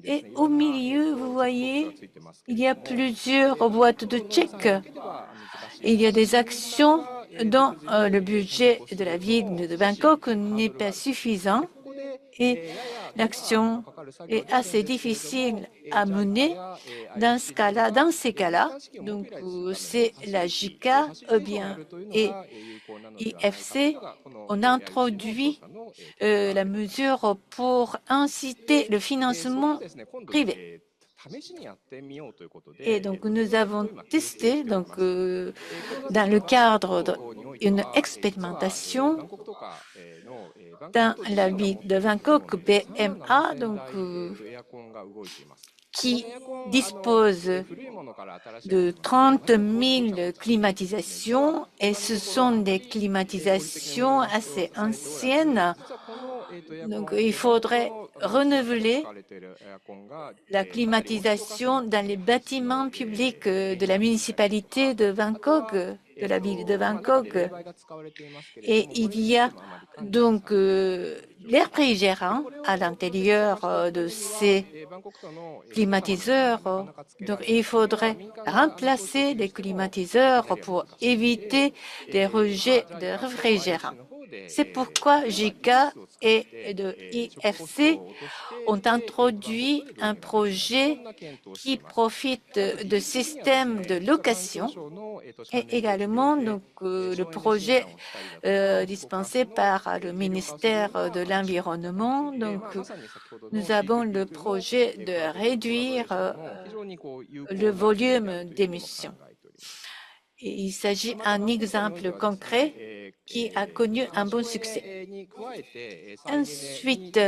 Et au milieu, vous voyez, il y a plusieurs boîtes de chèques. Il y a des actions dont le budget de la ville de Bangkok n'est pas suffisant et l'action est assez difficile à mener. Dans ces cas-là, donc c'est la JICA ou bien et IFC, on introduit la mesure pour inciter le financement privé. Et donc, nous avons testé donc, dans le cadre d'une expérimentation dans la ville de Bangkok, BMA, donc, qui dispose de 30 000 climatisations et ce sont des climatisations assez anciennes. Donc, il faudrait renouveler la climatisation dans les bâtiments publics de la municipalité de Bangkok, de la ville de Bangkok. Et il y a donc l'air refrigérant à l'intérieur de ces climatiseurs. Donc, il faudrait remplacer les climatiseurs pour éviter les rejets de réfrigérants. C'est pourquoi JICA et de IFC ont introduit un projet qui profite de systèmes de location et également donc, le projet dispensé par le ministère de l'Environnement. Donc, nous avons le projet de réduire le volume d'émissions. Il s'agit d'un exemple concret qui a connu un bon succès. Ensuite,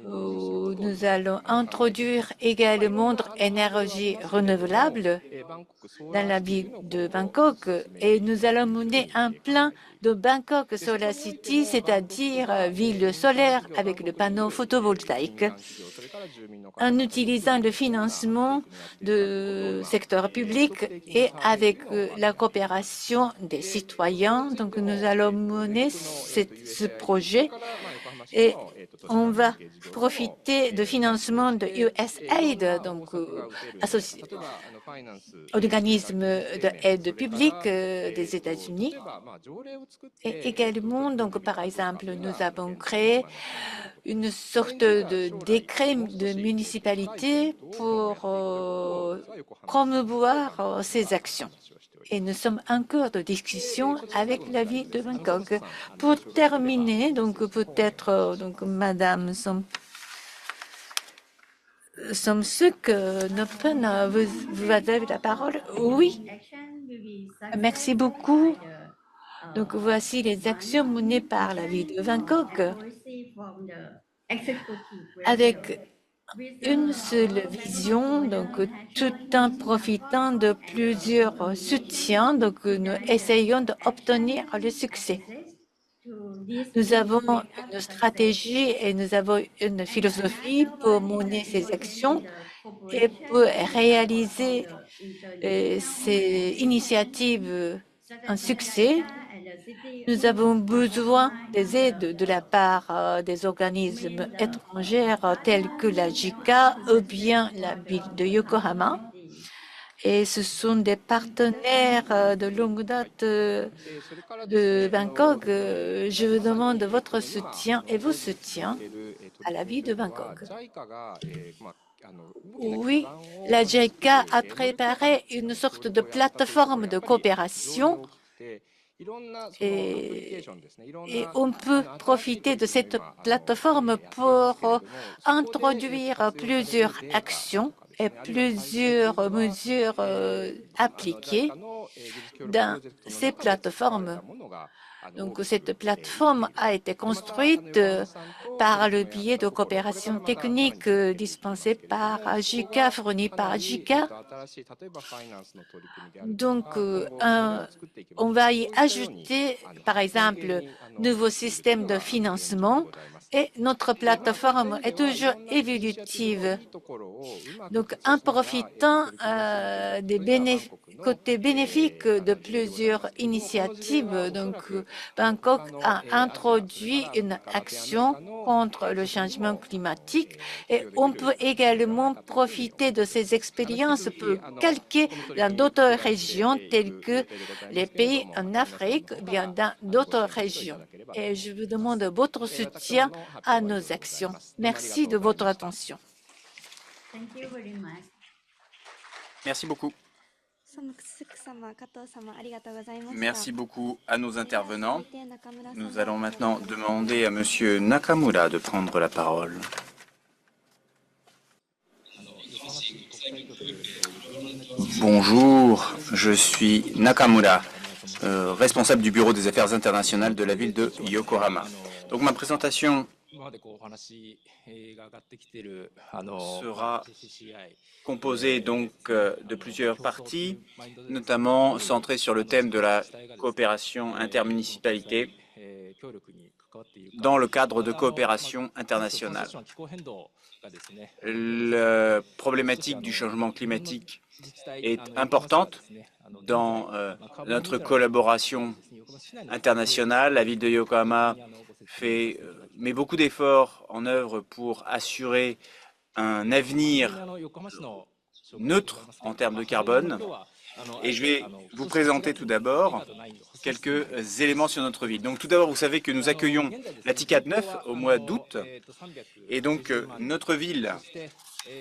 nous allons introduire également l'énergie renouvelable dans la ville de Bangkok et nous allons mener un plan de Bangkok Solar City, c'est-à-dire ville solaire avec le panneau photovoltaïque, en utilisant le financement du secteur public et avec la coopération des citoyens. Donc, nous allons mener ce projet et on va profiter de financement de USAID, donc organisme d'aide publique des États-Unis. Et également, donc, par exemple, nous avons créé une sorte de décret de municipalité pour promouvoir ces actions. Et nous sommes en cours de discussion avec la ville de Bangkok. Pour terminer, donc peut-être, donc Madame Somsuk, vous avez la parole. Oui, merci beaucoup. Donc voici les actions menées par la ville de Bangkok avec une seule vision, donc tout en profitant de plusieurs soutiens, donc nous essayons d'obtenir le succès. Nous avons une stratégie et nous avons une philosophie pour mener ces actions et pour réaliser ces initiatives un succès. Nous avons besoin des aides de la part des organismes étrangers tels que la JICA ou bien la ville de Yokohama. et ce sont des partenaires de longue date de Bangkok. Je vous demande votre soutien et vos soutiens à la ville de Bangkok. Oui, la JICA a préparé une sorte de plateforme de coopération et on peut profiter de cette plateforme pour introduire plusieurs actions et plusieurs mesures appliquées dans ces plateformes. Donc, cette plateforme a été construite par le biais de coopération technique dispensée par JICA, fournie par JICA. Donc, on va y ajouter, par exemple, nouveaux systèmes de financement et notre plateforme est toujours évolutive. Donc, en profitant des côtés bénéfiques de plusieurs initiatives, donc Bangkok a introduit une action contre le changement climatique et on peut également profiter de ces expériences pour calquer dans d'autres régions telles que les pays en Afrique, bien dans d'autres régions. Et je vous demande votre soutien à nos actions. Merci de votre attention. Merci beaucoup. Merci beaucoup à nos intervenants. Nous allons maintenant demander à Monsieur Nakamura de prendre la parole. Bonjour, je suis Nakamura, responsable du bureau des affaires internationales de la ville de Yokohama. Donc ma présentation sera composée donc de plusieurs parties, notamment centrées sur le thème de la coopération intermunicipalité dans le cadre de coopération internationale. La problématique du changement climatique est importante dans notre collaboration internationale. La ville de Yokohama met beaucoup d'efforts en œuvre pour assurer un avenir neutre en termes de carbone. Et je vais vous présenter tout d'abord quelques éléments sur notre ville. Donc tout d'abord, vous savez que nous accueillons la TICAD 9 au mois d'août. Et donc notre ville,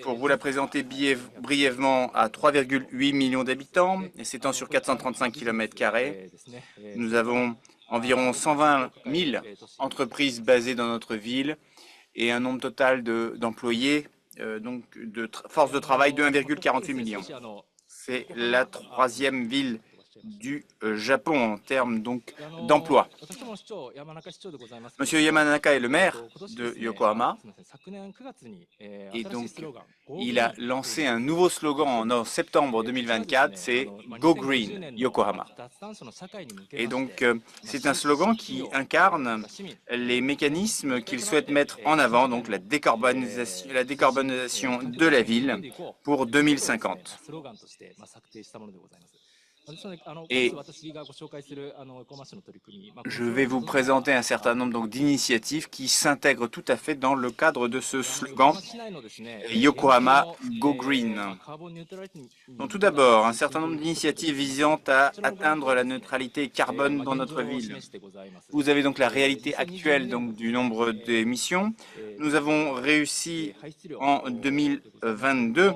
pour vous la présenter brièvement, a 3,8 millions d'habitants et s'étend sur 435 km². Nous avons environ 120 000 entreprises basées dans notre ville et un nombre total d'employés, donc de force de travail de 1,48 million. C'est la troisième ville du Japon en termes d'emploi. Monsieur Yamanaka est le maire de Yokohama et donc il a lancé un nouveau slogan en septembre 2024, c'est Go Green Yokohama. Et donc c'est un slogan qui incarne les mécanismes qu'il souhaite mettre en avant, donc la décarbonisation de la ville pour 2050. Et je vais vous présenter un certain nombre d'initiatives qui s'intègrent tout à fait dans le cadre de ce slogan Yokohama Go Green. Donc tout d'abord, un certain nombre d'initiatives visant à atteindre la neutralité carbone dans notre ville. Vous avez donc la réalité actuelle du nombre d'émissions. Nous avons réussi en 2022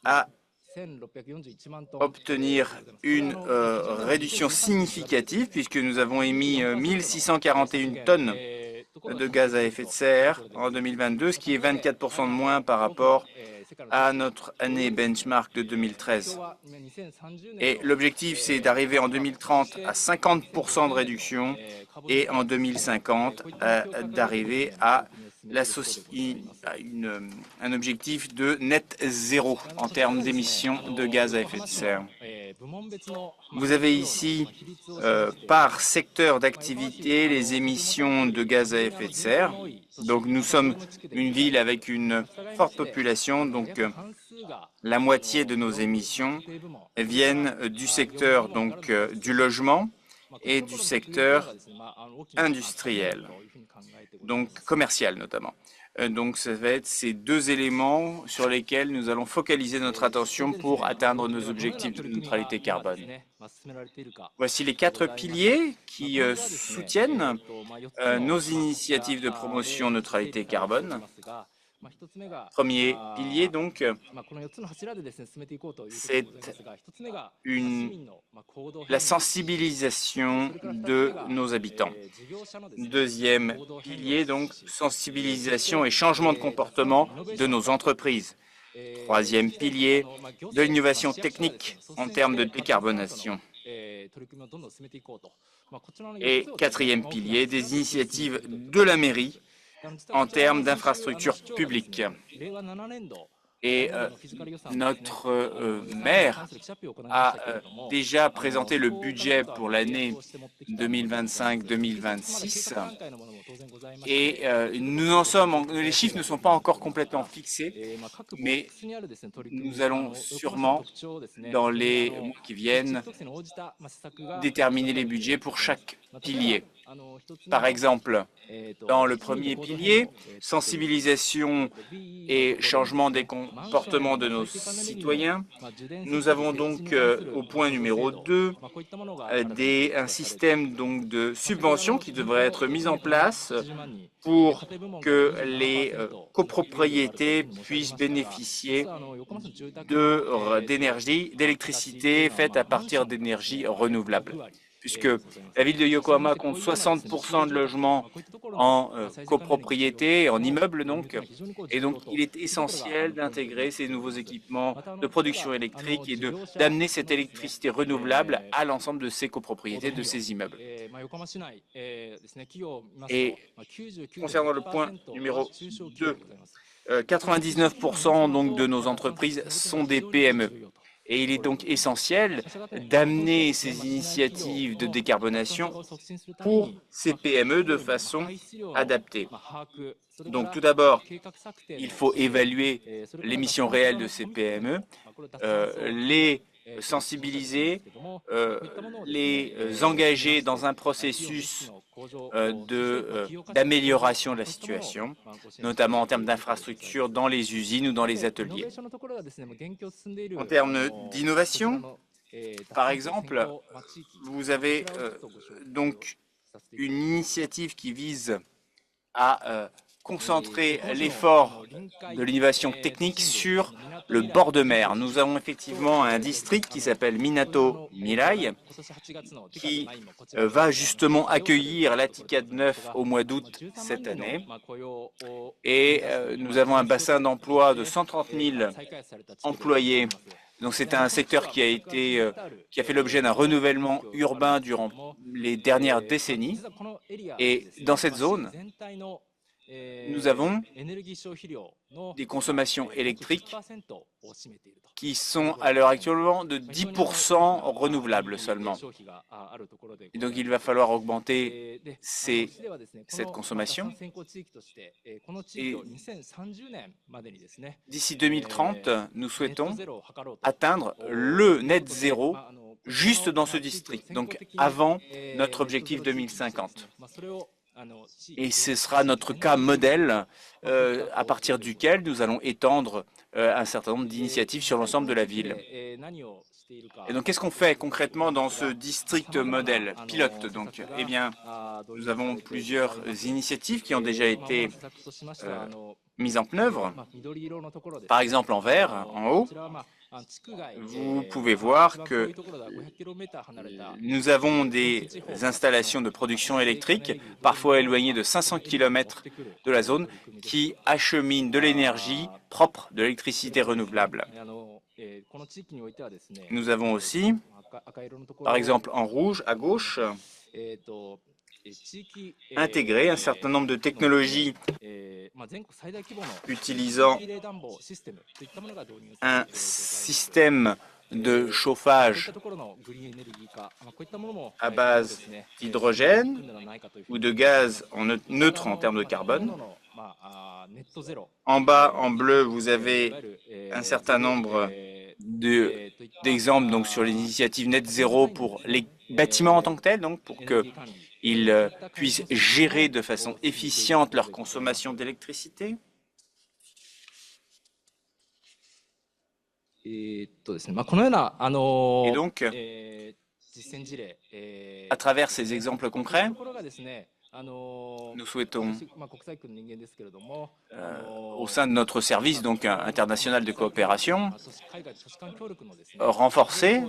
à obtenir une réduction significative puisque nous avons émis 1641 tonnes de gaz à effet de serre en 2022, ce qui est 24% de moins par rapport à notre année benchmark de 2013. Et l'objectif, c'est d'arriver en 2030 à 50% de réduction et en 2050 d'arriver à un objectif de net zéro en termes d'émissions de gaz à effet de serre. Vous avez ici, par secteur d'activité, les émissions de gaz à effet de serre. Donc nous sommes une ville avec une forte population, donc la moitié de nos émissions viennent du secteur du logement et du secteur industriel, donc commercial notamment. Donc, ça va être ces deux éléments sur lesquels nous allons focaliser notre attention pour atteindre nos objectifs de neutralité carbone. Voici les 4 piliers qui soutiennent nos initiatives de promotion neutralité carbone. Premier pilier, donc, c'est la sensibilisation de nos habitants. Deuxième pilier, donc, sensibilisation et changement de comportement de nos entreprises. Troisième pilier, de l'innovation technique en termes de décarbonation. Et quatrième pilier, des initiatives de la mairie en termes d'infrastructures publiques. Et notre maire a déjà présenté le budget pour l'année 2025-2026 et les chiffres ne sont pas encore complètement fixés, mais nous allons sûrement, dans les mois qui viennent, déterminer les budgets pour chaque pilier. Par exemple, dans le premier pilier, sensibilisation et changement des comportements de nos citoyens, nous avons donc au point numéro 2 un système donc de subventions qui devrait être mis en place pour que les copropriétés puissent bénéficier d'électricité faite à partir d'énergie renouvelable. Puisque la ville de Yokohama compte 60% de logements en copropriété, en immeubles donc, et donc il est essentiel d'intégrer ces nouveaux équipements de production électrique et d'amener cette électricité renouvelable à l'ensemble de ces copropriétés, de ces immeubles. Et concernant le point numéro 2, 99% donc de nos entreprises sont des PME. Et il est donc essentiel d'amener ces initiatives de décarbonation pour ces PME de façon adaptée. Donc tout d'abord, il faut évaluer l'émission réelle de ces PME, les sensibiliser, les engager dans un processus d'amélioration de la situation, notamment en termes d'infrastructures dans les usines ou dans les ateliers. En termes d'innovation, par exemple, vous avez donc une initiative qui vise à concentrer l'effort de l'innovation technique sur le bord de mer. Nous avons effectivement un district qui s'appelle Minato Mirai qui va justement accueillir l'ATICAD 9 au mois d'août cette année. Et nous avons un bassin d'emploi de 130 000 employés. Donc c'est un secteur qui a fait l'objet d'un renouvellement urbain durant les dernières décennies. Et dans cette zone, nous avons des consommations électriques qui sont à l'heure actuelle de 10% renouvelables seulement. Et donc il va falloir augmenter cette consommation. Et d'ici 2030, nous souhaitons atteindre le net zéro juste dans ce district, donc avant notre objectif 2050. Et ce sera notre cas modèle à partir duquel nous allons étendre un certain nombre d'initiatives sur l'ensemble de la ville. Et donc, qu'est-ce qu'on fait concrètement dans ce district modèle, pilote donc? Eh bien, nous avons plusieurs initiatives qui ont déjà été mises en œuvre. Par exemple, en vert, en haut, vous pouvez voir que nous avons des installations de production électrique, parfois éloignées de 500 km de la zone, qui acheminent de l'énergie propre, de l'électricité renouvelable. Nous avons aussi, par exemple en rouge à gauche, intégrer un certain nombre de technologies utilisant un système de chauffage à base d'hydrogène ou de gaz neutre en termes de carbone. En bas, en bleu, vous avez un certain nombre d'exemples donc sur l'initiative Net Zéro pour les bâtiments en tant que tels, donc pour qu'ils puissent gérer de façon efficiente leur consommation d'électricité. Et donc, à travers ces exemples concrets, nous souhaitons, au sein de notre service donc international de coopération, renforcer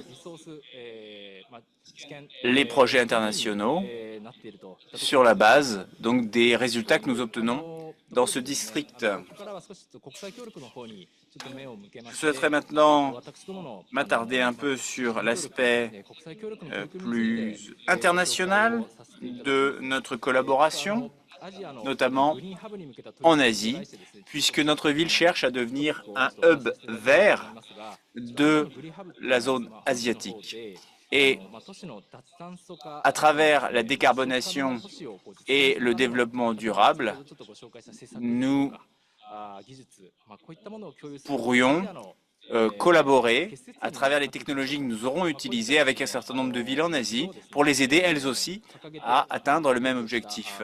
les projets internationaux sur la base donc des résultats que nous obtenons dans ce district. Je souhaiterais maintenant m'attarder un peu sur l'aspect plus international de notre collaboration, notamment en Asie, puisque notre ville cherche à devenir un hub vert de la zone asiatique. Et à travers la décarbonation et le développement durable, nous pourrions collaborer à travers les technologies que nous aurons utilisées avec un certain nombre de villes en Asie pour les aider elles aussi à atteindre le même objectif.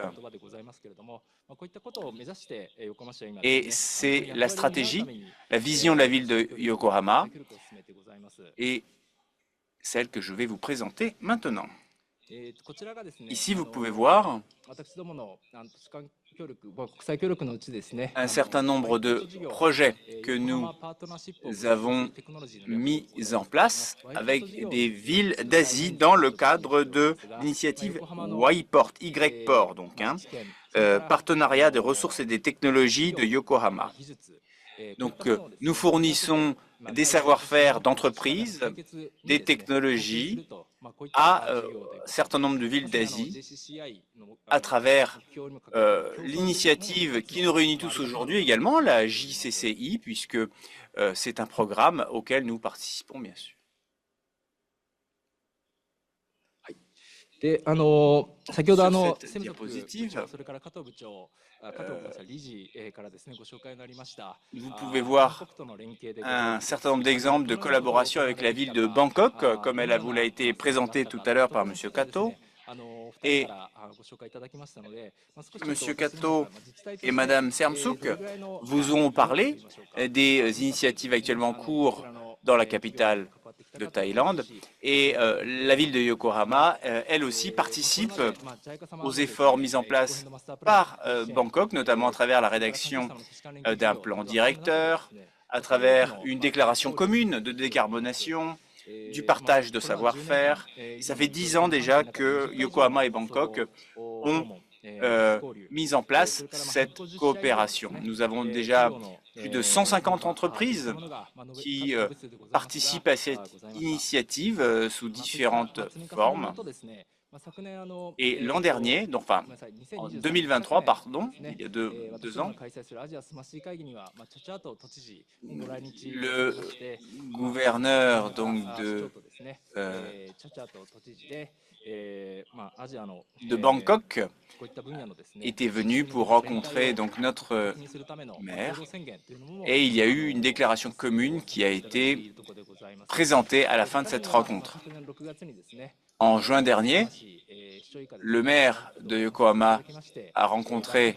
Et c'est la stratégie, la vision de la ville de Yokohama et celle que je vais vous présenter maintenant. Ici, vous pouvez voir un certain nombre de projets que nous avons mis en place avec des villes d'Asie dans le cadre de l'initiative YPort, Y-Port, donc, partenariat des ressources et des technologies de Yokohama. Donc, nous fournissons des savoir-faire d'entreprises, des technologies à un certain nombre de villes d'Asie à travers l'initiative qui nous réunit tous aujourd'hui également, la JCCI, puisque c'est un programme auquel nous participons bien sûr. Sur cette diapositive, vous pouvez voir un certain nombre d'exemples de collaboration avec la ville de Bangkok, comme elle vous a été présentée tout à l'heure par M. Kato. Et M. Kato et Mme Sermsuk vous ont parlé des initiatives actuellement en cours dans la capitale de Thaïlande. Et la ville de Yokohama, elle aussi, participe aux efforts mis en place par Bangkok, notamment à travers la rédaction d'un plan directeur, à travers une déclaration commune de décarbonation, du partage de savoir-faire. Ça fait 10 ans déjà que Yokohama et Bangkok ont mis en place cette coopération. Nous avons déjà plus de 150 entreprises qui participent à cette initiative sous différentes formes. Et l'an dernier, donc, enfin, en 2023, pardon, il y a deux ans, le gouverneur donc, de Bangkok était venu pour rencontrer donc, notre maire et il y a eu une déclaration commune qui a été présentée à la fin de cette rencontre. En juin dernier, le maire de Yokohama a rencontré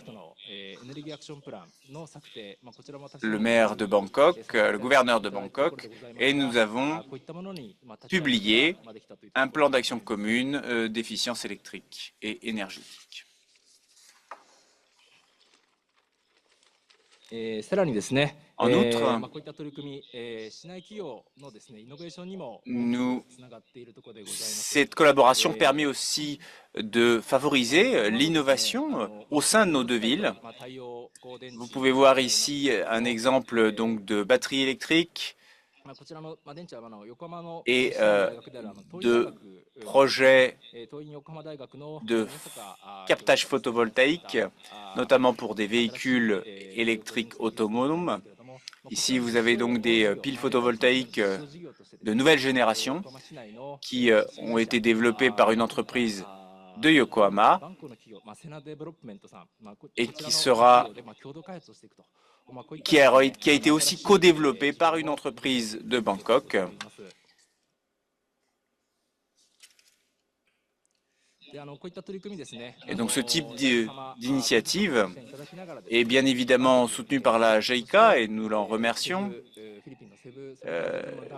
le maire de Bangkok, le gouverneur de Bangkok, et nous avons publié un plan d'action commune d'efficience électrique et énergétique. En outre, cette collaboration permet aussi de favoriser l'innovation au sein de nos deux villes. Vous pouvez voir ici un exemple donc, de batterie électrique et de projets de captage photovoltaïque, notamment pour des véhicules électriques autonomes. Ici, vous avez donc des piles photovoltaïques de nouvelle génération qui ont été développées par une entreprise de Yokohama et qui sera qui a été aussi co-développé par une entreprise de Bangkok. Et donc ce type d'initiative est bien évidemment soutenu par la JICA et nous l'en remercions.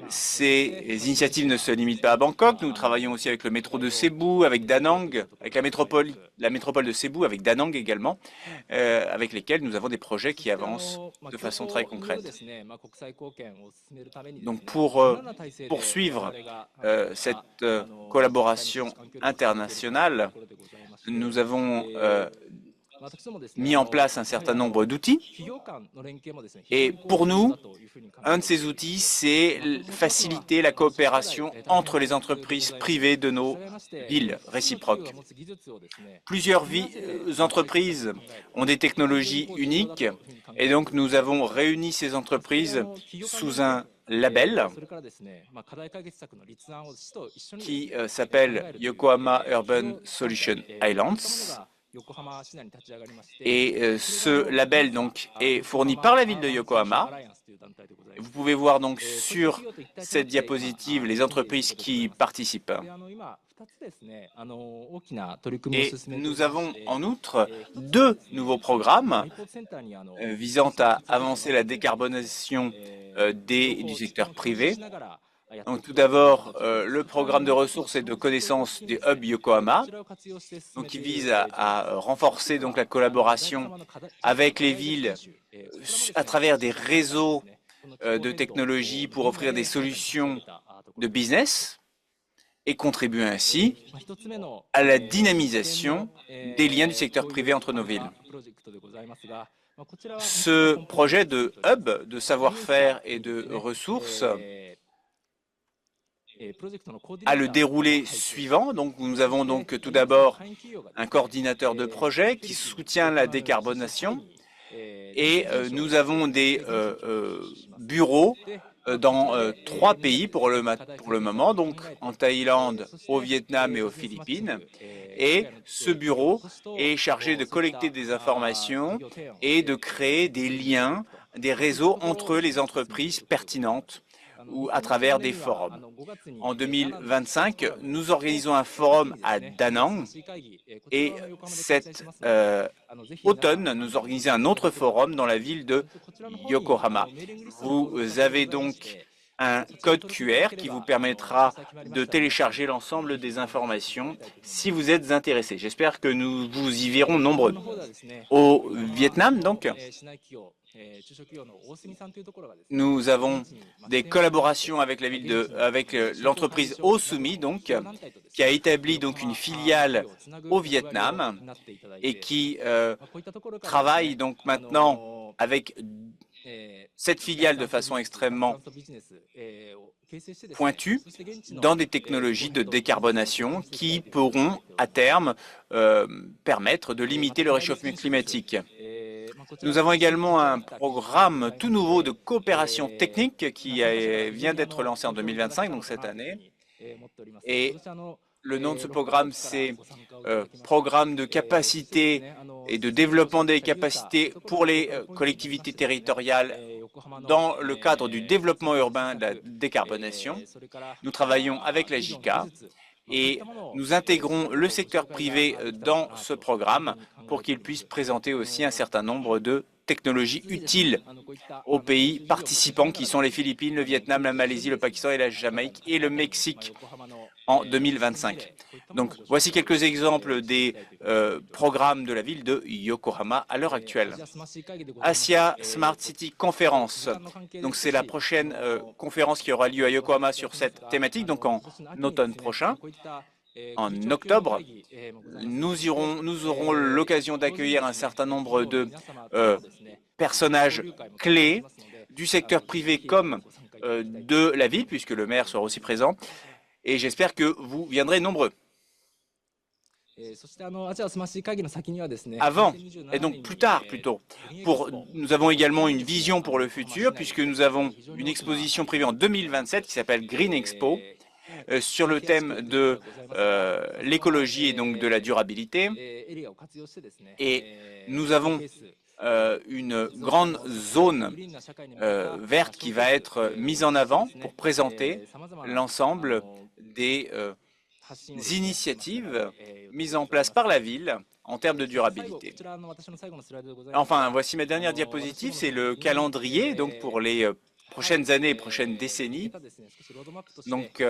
Ces initiatives ne se limitent pas à Bangkok. Nous travaillons aussi avec le métro de Cebu, avec Da Nang, avec la métropole de Cebu, avec Da Nang également, avec lesquels nous avons des projets qui avancent de façon très concrète. Donc pour poursuivre cette collaboration internationale, nous avons mis en place un certain nombre d'outils. Et pour nous, un de ces outils, c'est faciliter la coopération entre les entreprises privées de nos villes réciproques. Plusieurs entreprises ont des technologies uniques et donc nous avons réuni ces entreprises sous un label qui s'appelle Yokohama Urban Solution Islands. Et ce label donc est fourni par la ville de Yokohama. Vous pouvez voir donc sur cette diapositive les entreprises qui participent. Et nous avons en outre 2 nouveaux programmes visant à avancer la décarbonisation du secteur privé. Donc, tout d'abord, le programme de ressources et de connaissances du Hub Yokohama, donc, qui vise à renforcer donc, la collaboration avec les villes à travers des réseaux de technologies pour offrir des solutions de business et contribuer ainsi à la dynamisation des liens du secteur privé entre nos villes. Ce projet de hub de savoir-faire et de ressources a le déroulé suivant. Donc, nous avons donc tout d'abord un coordinateur de projet qui soutient la décarbonation et nous avons des bureaux dans 3 pays pour le moment, donc en Thaïlande, au Vietnam et aux Philippines. Et ce bureau est chargé de collecter des informations et de créer des liens, des réseaux entre les entreprises pertinentes ou à travers des forums. En 2025, nous organisons un forum à Da Nang et cet automne, nous organisons un autre forum dans la ville de Yokohama. Vous avez donc un code QR qui vous permettra de télécharger l'ensemble des informations si vous êtes intéressé. J'espère que nous vous y verrons nombreux. Au Vietnam, donc, nous avons des collaborations avec l'entreprise Osumi, donc, qui a établi donc une filiale au Vietnam et qui travaille donc maintenant avec cette filiale de façon extrêmement pointue dans des technologies de décarbonation qui pourront à terme permettre de limiter le réchauffement climatique. Nous avons également un programme tout nouveau de coopération technique qui vient d'être lancé en 2025, donc cette année. Et le nom de ce programme, c'est Programme de capacité et de développement des capacités pour les collectivités territoriales dans le cadre du développement urbain de la décarbonation. Nous travaillons avec la JICA et nous intégrons le secteur privé dans ce programme pour qu'il puisse présenter aussi un certain nombre de technologies utiles aux pays participants qui sont les Philippines, le Vietnam, la Malaisie, le Pakistan et la Jamaïque et le Mexique en 2025. Donc, voici quelques exemples des programmes de la ville de Yokohama à l'heure actuelle. Asia Smart City Conference. Donc, c'est la prochaine conférence qui aura lieu à Yokohama sur cette thématique, donc en automne prochain. En octobre, nous aurons l'occasion d'accueillir un certain nombre de personnages clés du secteur privé comme de la ville, puisque le maire sera aussi présent. Et j'espère que vous viendrez nombreux. Avant, et donc plus tard plutôt, nous avons également une vision pour le futur, puisque nous avons une exposition prévue en 2027 qui s'appelle Green Expo, sur le thème de l'écologie et donc de la durabilité. Et nous avons une grande zone verte qui va être mise en avant pour présenter l'ensemble des initiatives mises en place par la ville en termes de durabilité. Enfin, voici ma dernière diapositive, c'est le calendrier donc pour les prochaines années et prochaines décennies. Donc,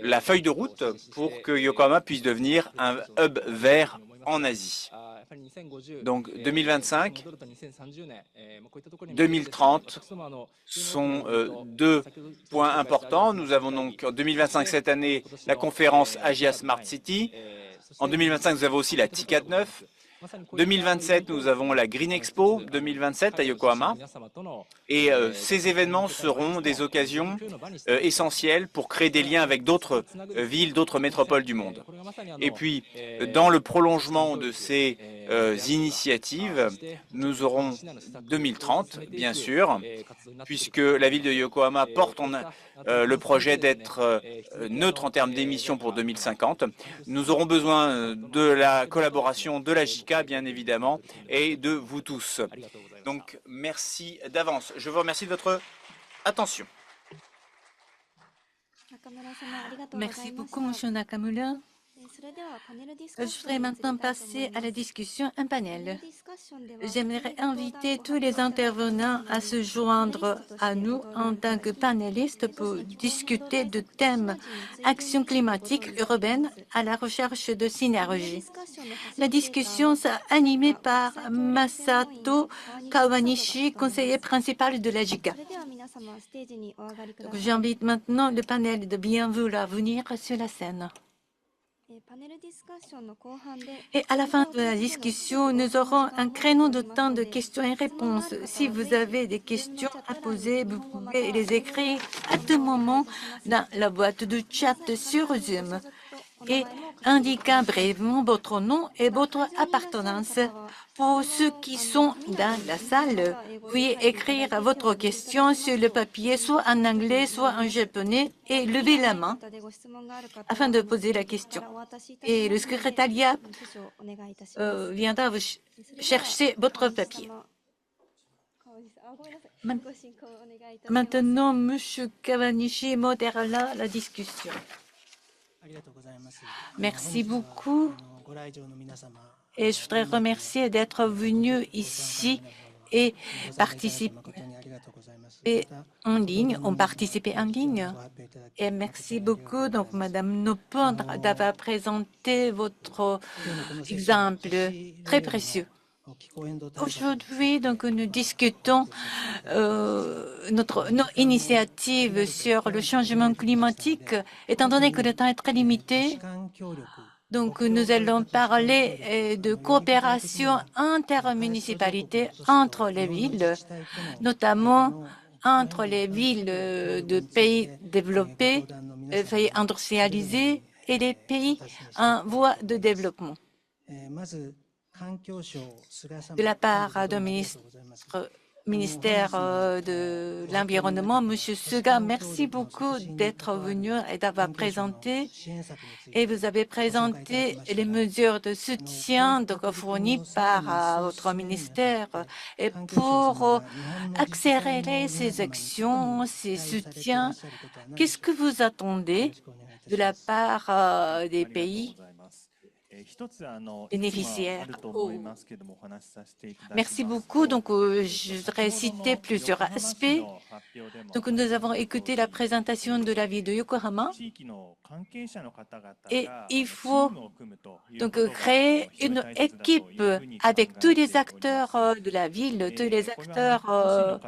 la feuille de route pour que Yokohama puisse devenir un hub vert en Asie. Donc, 2025, 2030 sont deux points importants. Nous avons donc en 2025, cette année, la conférence Asia Smart City. En 2025, nous avons aussi la TICAD 9. 2027, nous avons la Green Expo 2027 à Yokohama. Et ces événements seront des occasions essentielles pour créer des liens avec d'autres villes, d'autres métropoles du monde. Et puis, dans le prolongement de ces initiatives, nous aurons 2030, bien sûr, puisque la ville de Yokohama porte le projet d'être neutre en termes d'émissions pour 2050. Nous aurons besoin de la collaboration de la JICA, bien évidemment, et de vous tous. Donc, merci d'avance. Je vous remercie de votre attention. Merci beaucoup, M. Nakamura. Je voudrais maintenant passer à la discussion, un panel. J'aimerais inviter tous les intervenants à se joindre à nous en tant que panélistes pour discuter de thèmes action climatique urbaine à la recherche de synergie. La discussion sera animée par Masato Kawanishi, conseiller principal de la JICA. J'invite maintenant le panel de bien vouloir venir sur la scène. Et à la fin de la discussion, nous aurons un créneau de temps de questions et réponses. Si vous avez des questions à poser, vous pouvez les écrire à tout moment dans la boîte de chat sur Zoom et indiquant brièvement votre nom et votre appartenance. Pour ceux qui sont dans la salle, veuillez écrire votre question sur le papier, soit en anglais, soit en japonais, et levez la main afin de poser la question. Et le secrétariat viendra vous chercher votre papier. Maintenant, M. Kawanishi modérera la discussion. Merci beaucoup. Et je voudrais remercier d'être venu ici et participer en ligne. Et merci beaucoup, donc, Madame Nopondre, d'avoir présenté votre exemple très précieux. Aujourd'hui, donc, nous discutons nos initiatives sur le changement climatique. Étant donné que le temps est très limité, donc, nous allons parler de coopération intermunicipalité entre les villes, notamment entre les villes de pays développés, pays industrialisés et les pays en voie de développement. De la part du ministère de l'Environnement, M. Suga, merci beaucoup d'être venu et d'avoir présenté. Et vous avez présenté les mesures de soutien fournies par votre ministère et pour accélérer ces actions, ces soutiens. Qu'est-ce que vous attendez de la part des pays bénéficiaires? Merci beaucoup. Donc, je voudrais citer plusieurs aspects. Donc, nous avons écouté la présentation de la ville de Yokohama et il faut donc créer une équipe avec tous les acteurs de la ville, tous les acteurs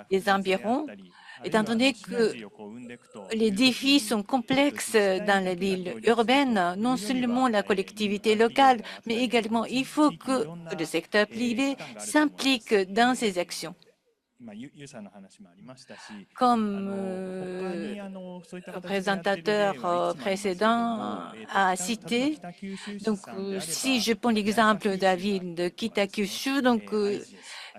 des environs, étant donné que les défis sont complexes dans les villes urbaines, non seulement la collectivité locale, mais également il faut que le secteur privé s'implique dans ces actions. Comme le présentateur précédent a cité, donc si je prends l'exemple de la ville de Kitakyushu, donc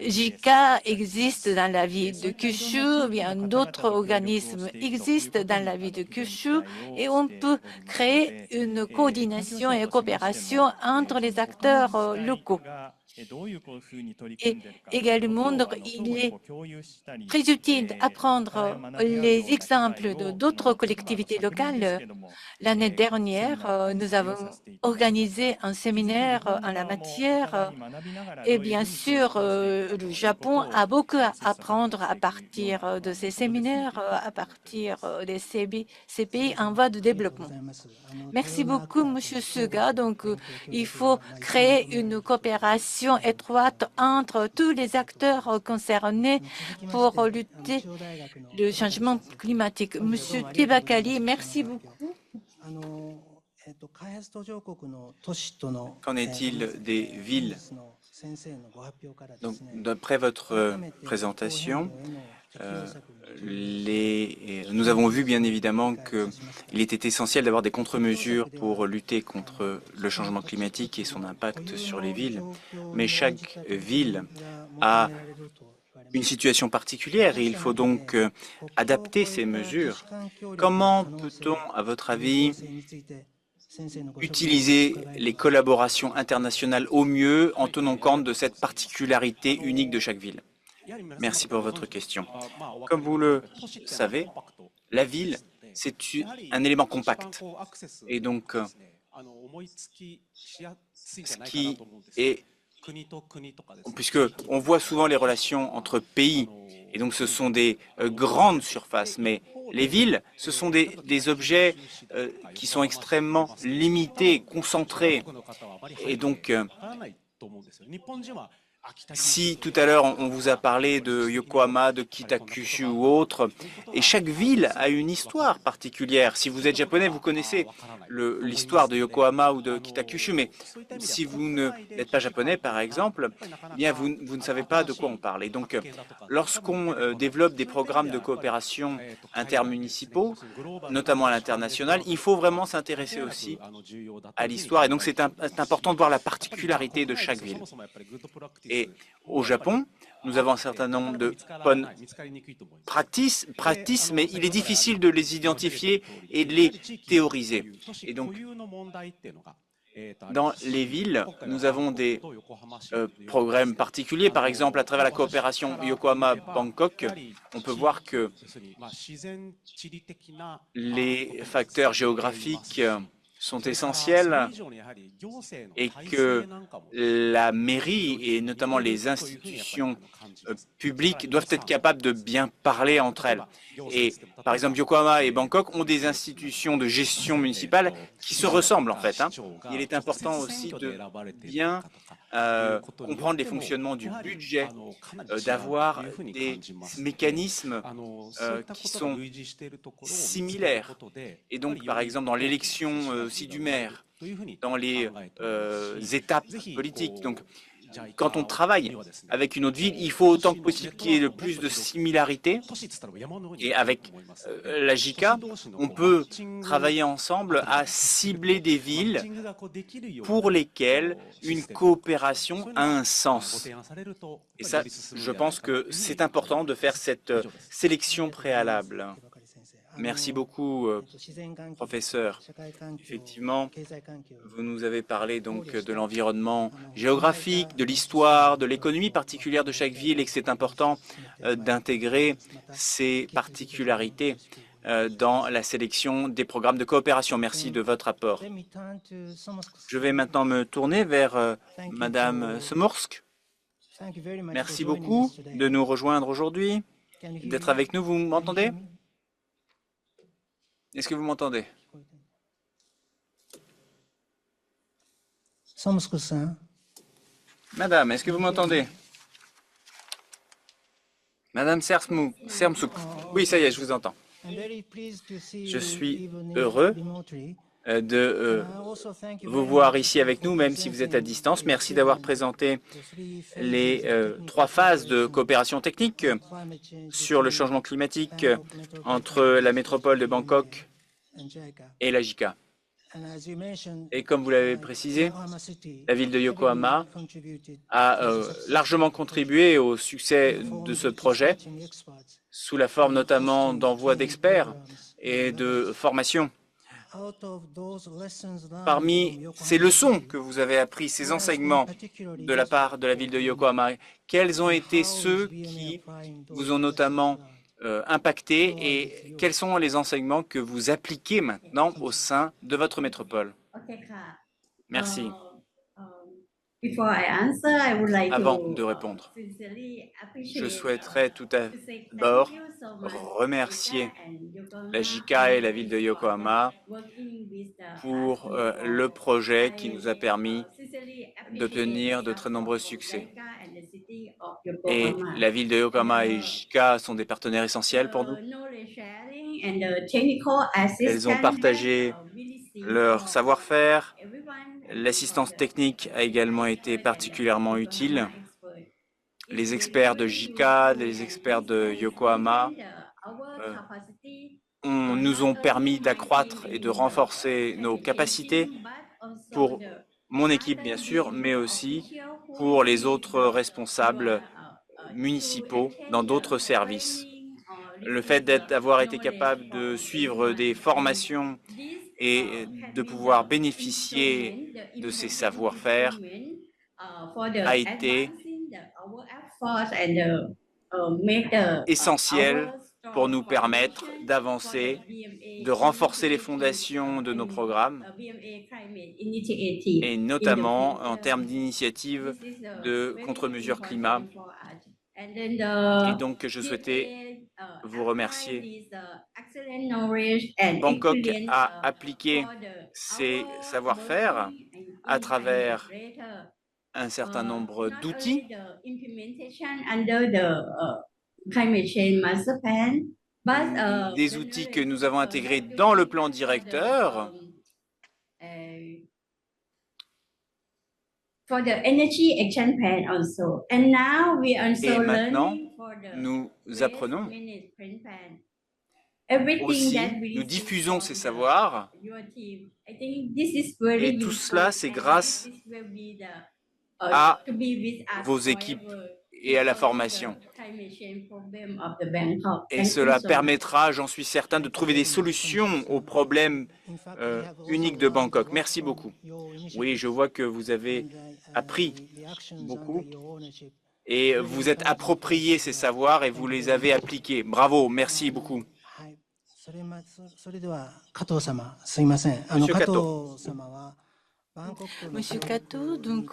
JICA existe dans la ville de Kyushu, bien d'autres organismes existent dans la ville de Kyushu et on peut créer une coordination et une coopération entre les acteurs locaux. Et également, il est très utile d'apprendre les exemples d'autres collectivités locales. L'année dernière, nous avons organisé un séminaire en la matière et bien sûr, le Japon a beaucoup à apprendre à partir de ces séminaires, à partir de ces pays en voie de développement. Merci beaucoup, Monsieur Suga. Donc, il faut créer une coopération étroite entre tous les acteurs concernés pour lutter le changement climatique. Monsieur Tebakali, merci beaucoup. Qu'en est-il des villes? Donc, d'après votre présentation, nous avons vu bien évidemment qu'il était essentiel d'avoir des contre-mesures pour lutter contre le changement climatique et son impact sur les villes. Mais chaque ville a une situation particulière et il faut donc adapter ces mesures. Comment peut-on, à votre avis, utiliser les collaborations internationales au mieux en tenant compte de cette particularité unique de chaque ville? Merci pour votre question. Comme vous le savez, la ville, c'est un élément compact. Et donc, ce qui est, puisque on voit souvent les relations entre pays, et donc ce sont des grandes surfaces, mais les villes, ce sont des objets qui sont extrêmement limités, concentrés. Et donc, si tout à l'heure on vous a parlé de Yokohama, de Kitakyushu ou autre, et chaque ville a une histoire particulière. Si vous êtes japonais, vous connaissez l'histoire de Yokohama ou de Kitakyushu, mais si vous n'êtes pas japonais, par exemple, eh bien vous ne savez pas de quoi on parle. Et donc, lorsqu'on développe des programmes de coopération intermunicipaux, notamment à l'international, il faut vraiment s'intéresser aussi à l'histoire. Et donc, c'est important de voir la particularité de chaque ville. Et au Japon, nous avons un certain nombre de bonnes practices, mais il est difficile de les identifier et de les théoriser. Et donc, dans les villes, nous avons des programmes particuliers. Par exemple, à travers la coopération Yokohama-Bangkok, on peut voir que les facteurs géographiques sont essentiels et que la mairie et notamment les institutions publiques doivent être capables de bien parler entre elles. Et par exemple, Yokohama et Bangkok ont des institutions de gestion municipale qui se ressemblent en fait. Il est important aussi de bien comprendre les fonctionnements du budget, d'avoir des mécanismes qui sont similaires. Et donc, par exemple, dans l'élection aussi du maire, dans les étapes politiques. Donc, quand on travaille avec une autre ville, il faut autant que possible qu'il y ait le plus de similarités. Et avec la JICA, on peut travailler ensemble à cibler des villes pour lesquelles une coopération a un sens. Et ça, je pense que c'est important de faire cette sélection préalable. Merci beaucoup, professeur. Effectivement, vous nous avez parlé donc de l'environnement géographique, de l'histoire, de l'économie particulière de chaque ville et que c'est important d'intégrer ces particularités dans la sélection des programmes de coopération. Merci de votre apport. Je vais maintenant me tourner vers Madame Somorsk. Merci beaucoup de nous rejoindre aujourd'hui, d'être avec nous. Vous m'entendez ? Est-ce que vous m'entendez? Madame, est-ce que vous m'entendez? Madame Sermsouk. Oui, ça y est, je vous entends. Je suis heureux de vous voir ici avec nous, même si vous êtes à distance. Merci d'avoir présenté les 3 phases de coopération technique sur le changement climatique entre la métropole de Bangkok et la JICA. Et comme vous l'avez précisé, la ville de Yokohama a largement contribué au succès de ce projet, sous la forme notamment d'envoi d'experts et de formation Parmi ces leçons que vous avez apprises, ces enseignements de la part de la ville de Yokohama, quels ont été ceux qui vous ont notamment impacté et quels sont les enseignements que vous appliquez maintenant au sein de votre métropole? Merci. Before I answer, I would like Avant to de répondre, sincerely je appreciate, souhaiterais tout to say thank d'abord you so much, remercier Jika and Yokohama la JICA et la ville de Foundation for Yokohama working with us pour before. le projet qui I nous a permis sincerely d'obtenir appreciate de très support nombreux from succès. Jika and the city of Et Yokohama. la ville de And Yokohama et JICA sont des partenaires essentiels pour nous. the knowledge sharing and the technical Elles ont assistance partagé has really seen leur for savoir-faire. everyone and L'assistance for the technique a également été particulièrement utile. expert. Les experts de JICA, les experts de Yokohama nous ont permis d'accroître et de renforcer nos capacités pour mon équipe, bien sûr, mais aussi pour les autres responsables municipaux dans d'autres services. Le fait d'avoir été capable de suivre des formations et de pouvoir bénéficier de ces savoir-faire a été essentiel pour nous permettre d'avancer, de renforcer les fondations de nos programmes et notamment en termes d'initiatives de contre-mesures climat. Et donc, je souhaitais vous remercier. Bangkok a appliqué ces savoir-faire à travers un certain nombre d'outils des outils que nous avons intégrés dans le plan directeur et maintenant nous apprenons aussi, nous diffusons ces savoirs et tout cela c'est grâce à vos équipes et à la formation. Et cela permettra, j'en suis certain, de trouver des solutions aux problèmes uniques de Bangkok. Merci beaucoup. Oui, je vois que vous avez appris beaucoup et vous êtes approprié ces savoirs et vous les avez appliqués. Bravo, merci beaucoup. Monsieur Kato. Monsieur Kato, donc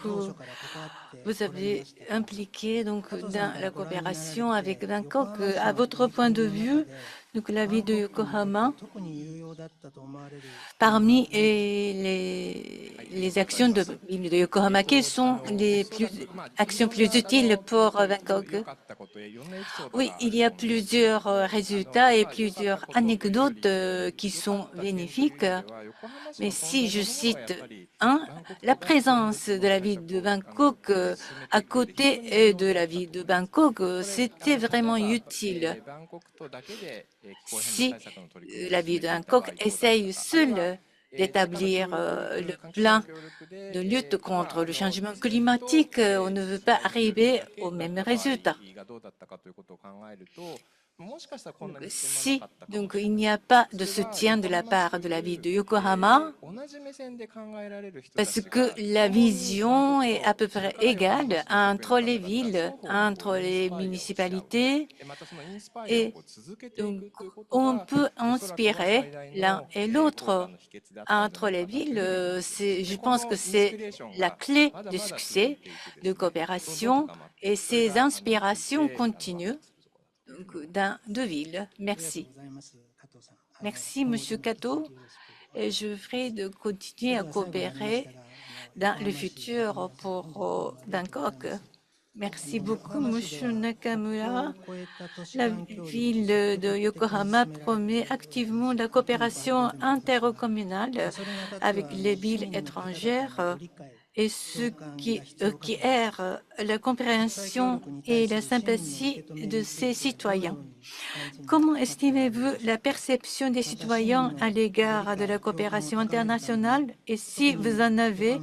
vous avez impliqué donc dans la coopération avec Bangkok. À votre point de vue, donc la ville de Yokohama, parmi les actions de la ville de Yokohama, quelles sont les actions plus utiles pour Bangkok? Oui, il y a plusieurs résultats et plusieurs anecdotes qui sont bénéfiques. Mais si je cite un, la présence de la ville de Bangkok à côté de la ville de Bangkok, c'était vraiment utile. Si la ville de Bangkok essaye seule d'établir le plan de lutte contre le changement climatique, on ne veut pas arriver au même résultat. Si donc il n'y a pas de soutien de la part de la ville de Yokohama, parce que la vision est à peu près égale entre les villes, entre les municipalités, et donc on peut inspirer l'un et l'autre entre les villes. Je pense que c'est la clé du succès de coopération et ces inspirations continuent de villes. Merci. Merci, Monsieur Kato. Et je ferai de continuer à coopérer dans le futur pour Bangkok. Merci beaucoup, Monsieur Nakamura. La ville de Yokohama promet activement la coopération intercommunale avec les villes étrangères et ce qui erre la compréhension et la sympathie de ces citoyens. Comment estimez-vous la perception des citoyens à l'égard de la coopération internationale et si vous en avez,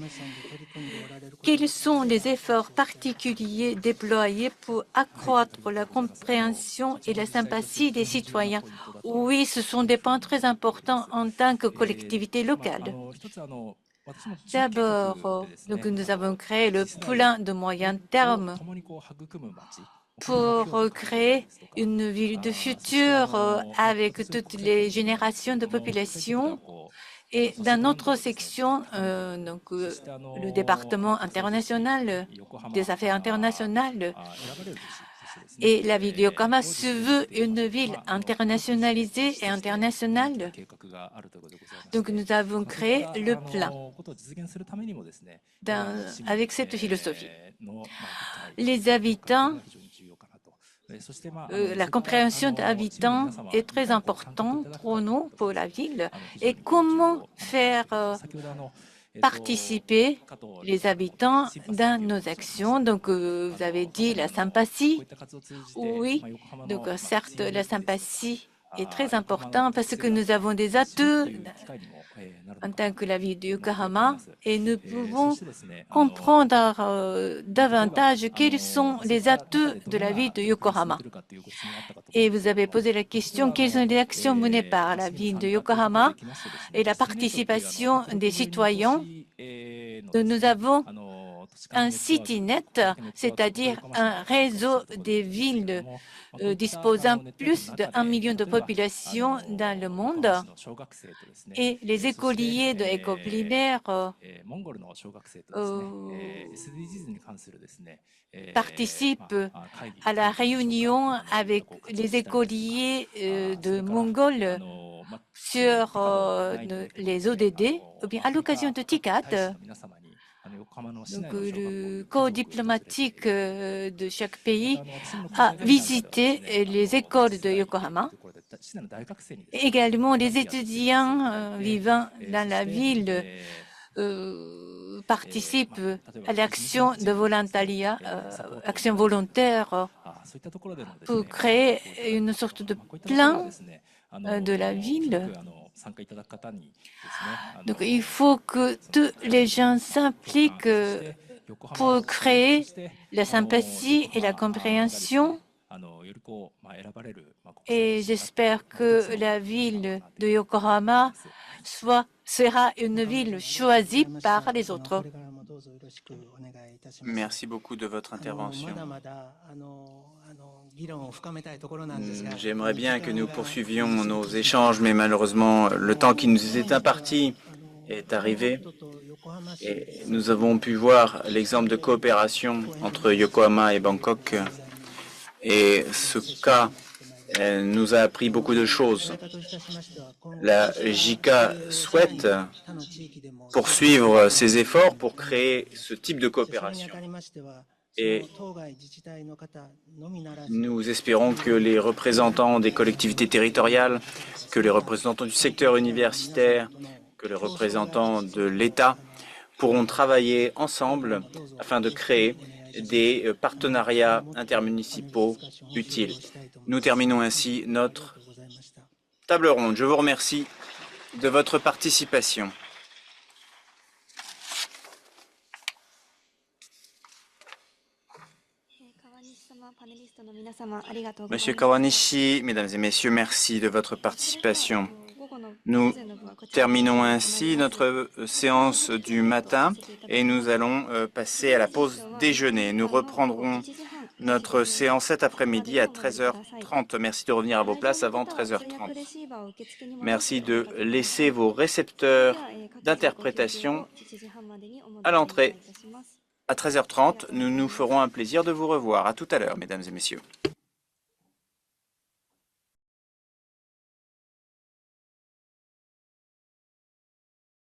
quels sont les efforts particuliers déployés pour accroître la compréhension et la sympathie des citoyens? Oui, ce sont des points très importants en tant que collectivité locale. D'abord, nous avons créé le plan de moyen terme pour créer une ville de futur avec toutes les générations de population. Et dans notre section, le département international des affaires internationales, et la ville de Yokohama se veut une ville internationalisée et internationale. Donc, nous avons créé le plan avec cette philosophie. Les habitants, la compréhension des habitants est très importante pour nous, pour la ville. Et comment faire participer les habitants dans nos actions. Donc, vous avez dit la sympathie. Oui, donc certes, la sympathie est très importante parce que nous avons des atouts en tant que la ville de Yokohama et nous pouvons comprendre davantage quels sont les atouts de la ville de Yokohama. Et vous avez posé la question, quelles sont les actions menées par la ville de Yokohama et la participation des citoyens. Nous avons un CityNet, c'est-à-dire un réseau des villes disposant plus d'1 million de populations dans le monde. Et les écoliers de l'école primaire participent à la réunion avec les écoliers de Mongols sur les ODD, ou bien à l'occasion de TICAD. Donc, le corps diplomatique de chaque pays a visité les écoles de Yokohama. Également, les étudiants vivant dans la ville participent à l'action de volontariat, action volontaire pour créer une sorte de plan de la ville. Donc, il faut que tous les gens s'impliquent pour créer la sympathie et la compréhension. Et j'espère que la ville de Yokohama sera une ville choisie par les autres. Merci beaucoup de votre intervention. J'aimerais bien que nous poursuivions nos échanges, mais malheureusement, le temps qui nous est imparti est arrivé. Et nous avons pu voir l'exemple de coopération entre Yokohama et Bangkok. Et ce cas nous a appris beaucoup de choses. La JICA souhaite poursuivre ses efforts pour créer ce type de coopération. Et nous espérons que les représentants des collectivités territoriales, que les représentants du secteur universitaire, que les représentants de l'État pourront travailler ensemble afin de créer des partenariats intermunicipaux utiles. Nous terminons ainsi notre table ronde. Je vous remercie de votre participation. Monsieur Kawanishi, mesdames et messieurs, merci de votre participation. Nous terminons ainsi notre séance du matin et nous allons passer à la pause déjeuner. Nous reprendrons notre séance cet après-midi à 13h30. Merci de revenir à vos places avant 13h30. Merci de laisser vos récepteurs d'interprétation à l'entrée. À 13h30, nous nous ferons un plaisir de vous revoir. À tout à l'heure, mesdames et messieurs.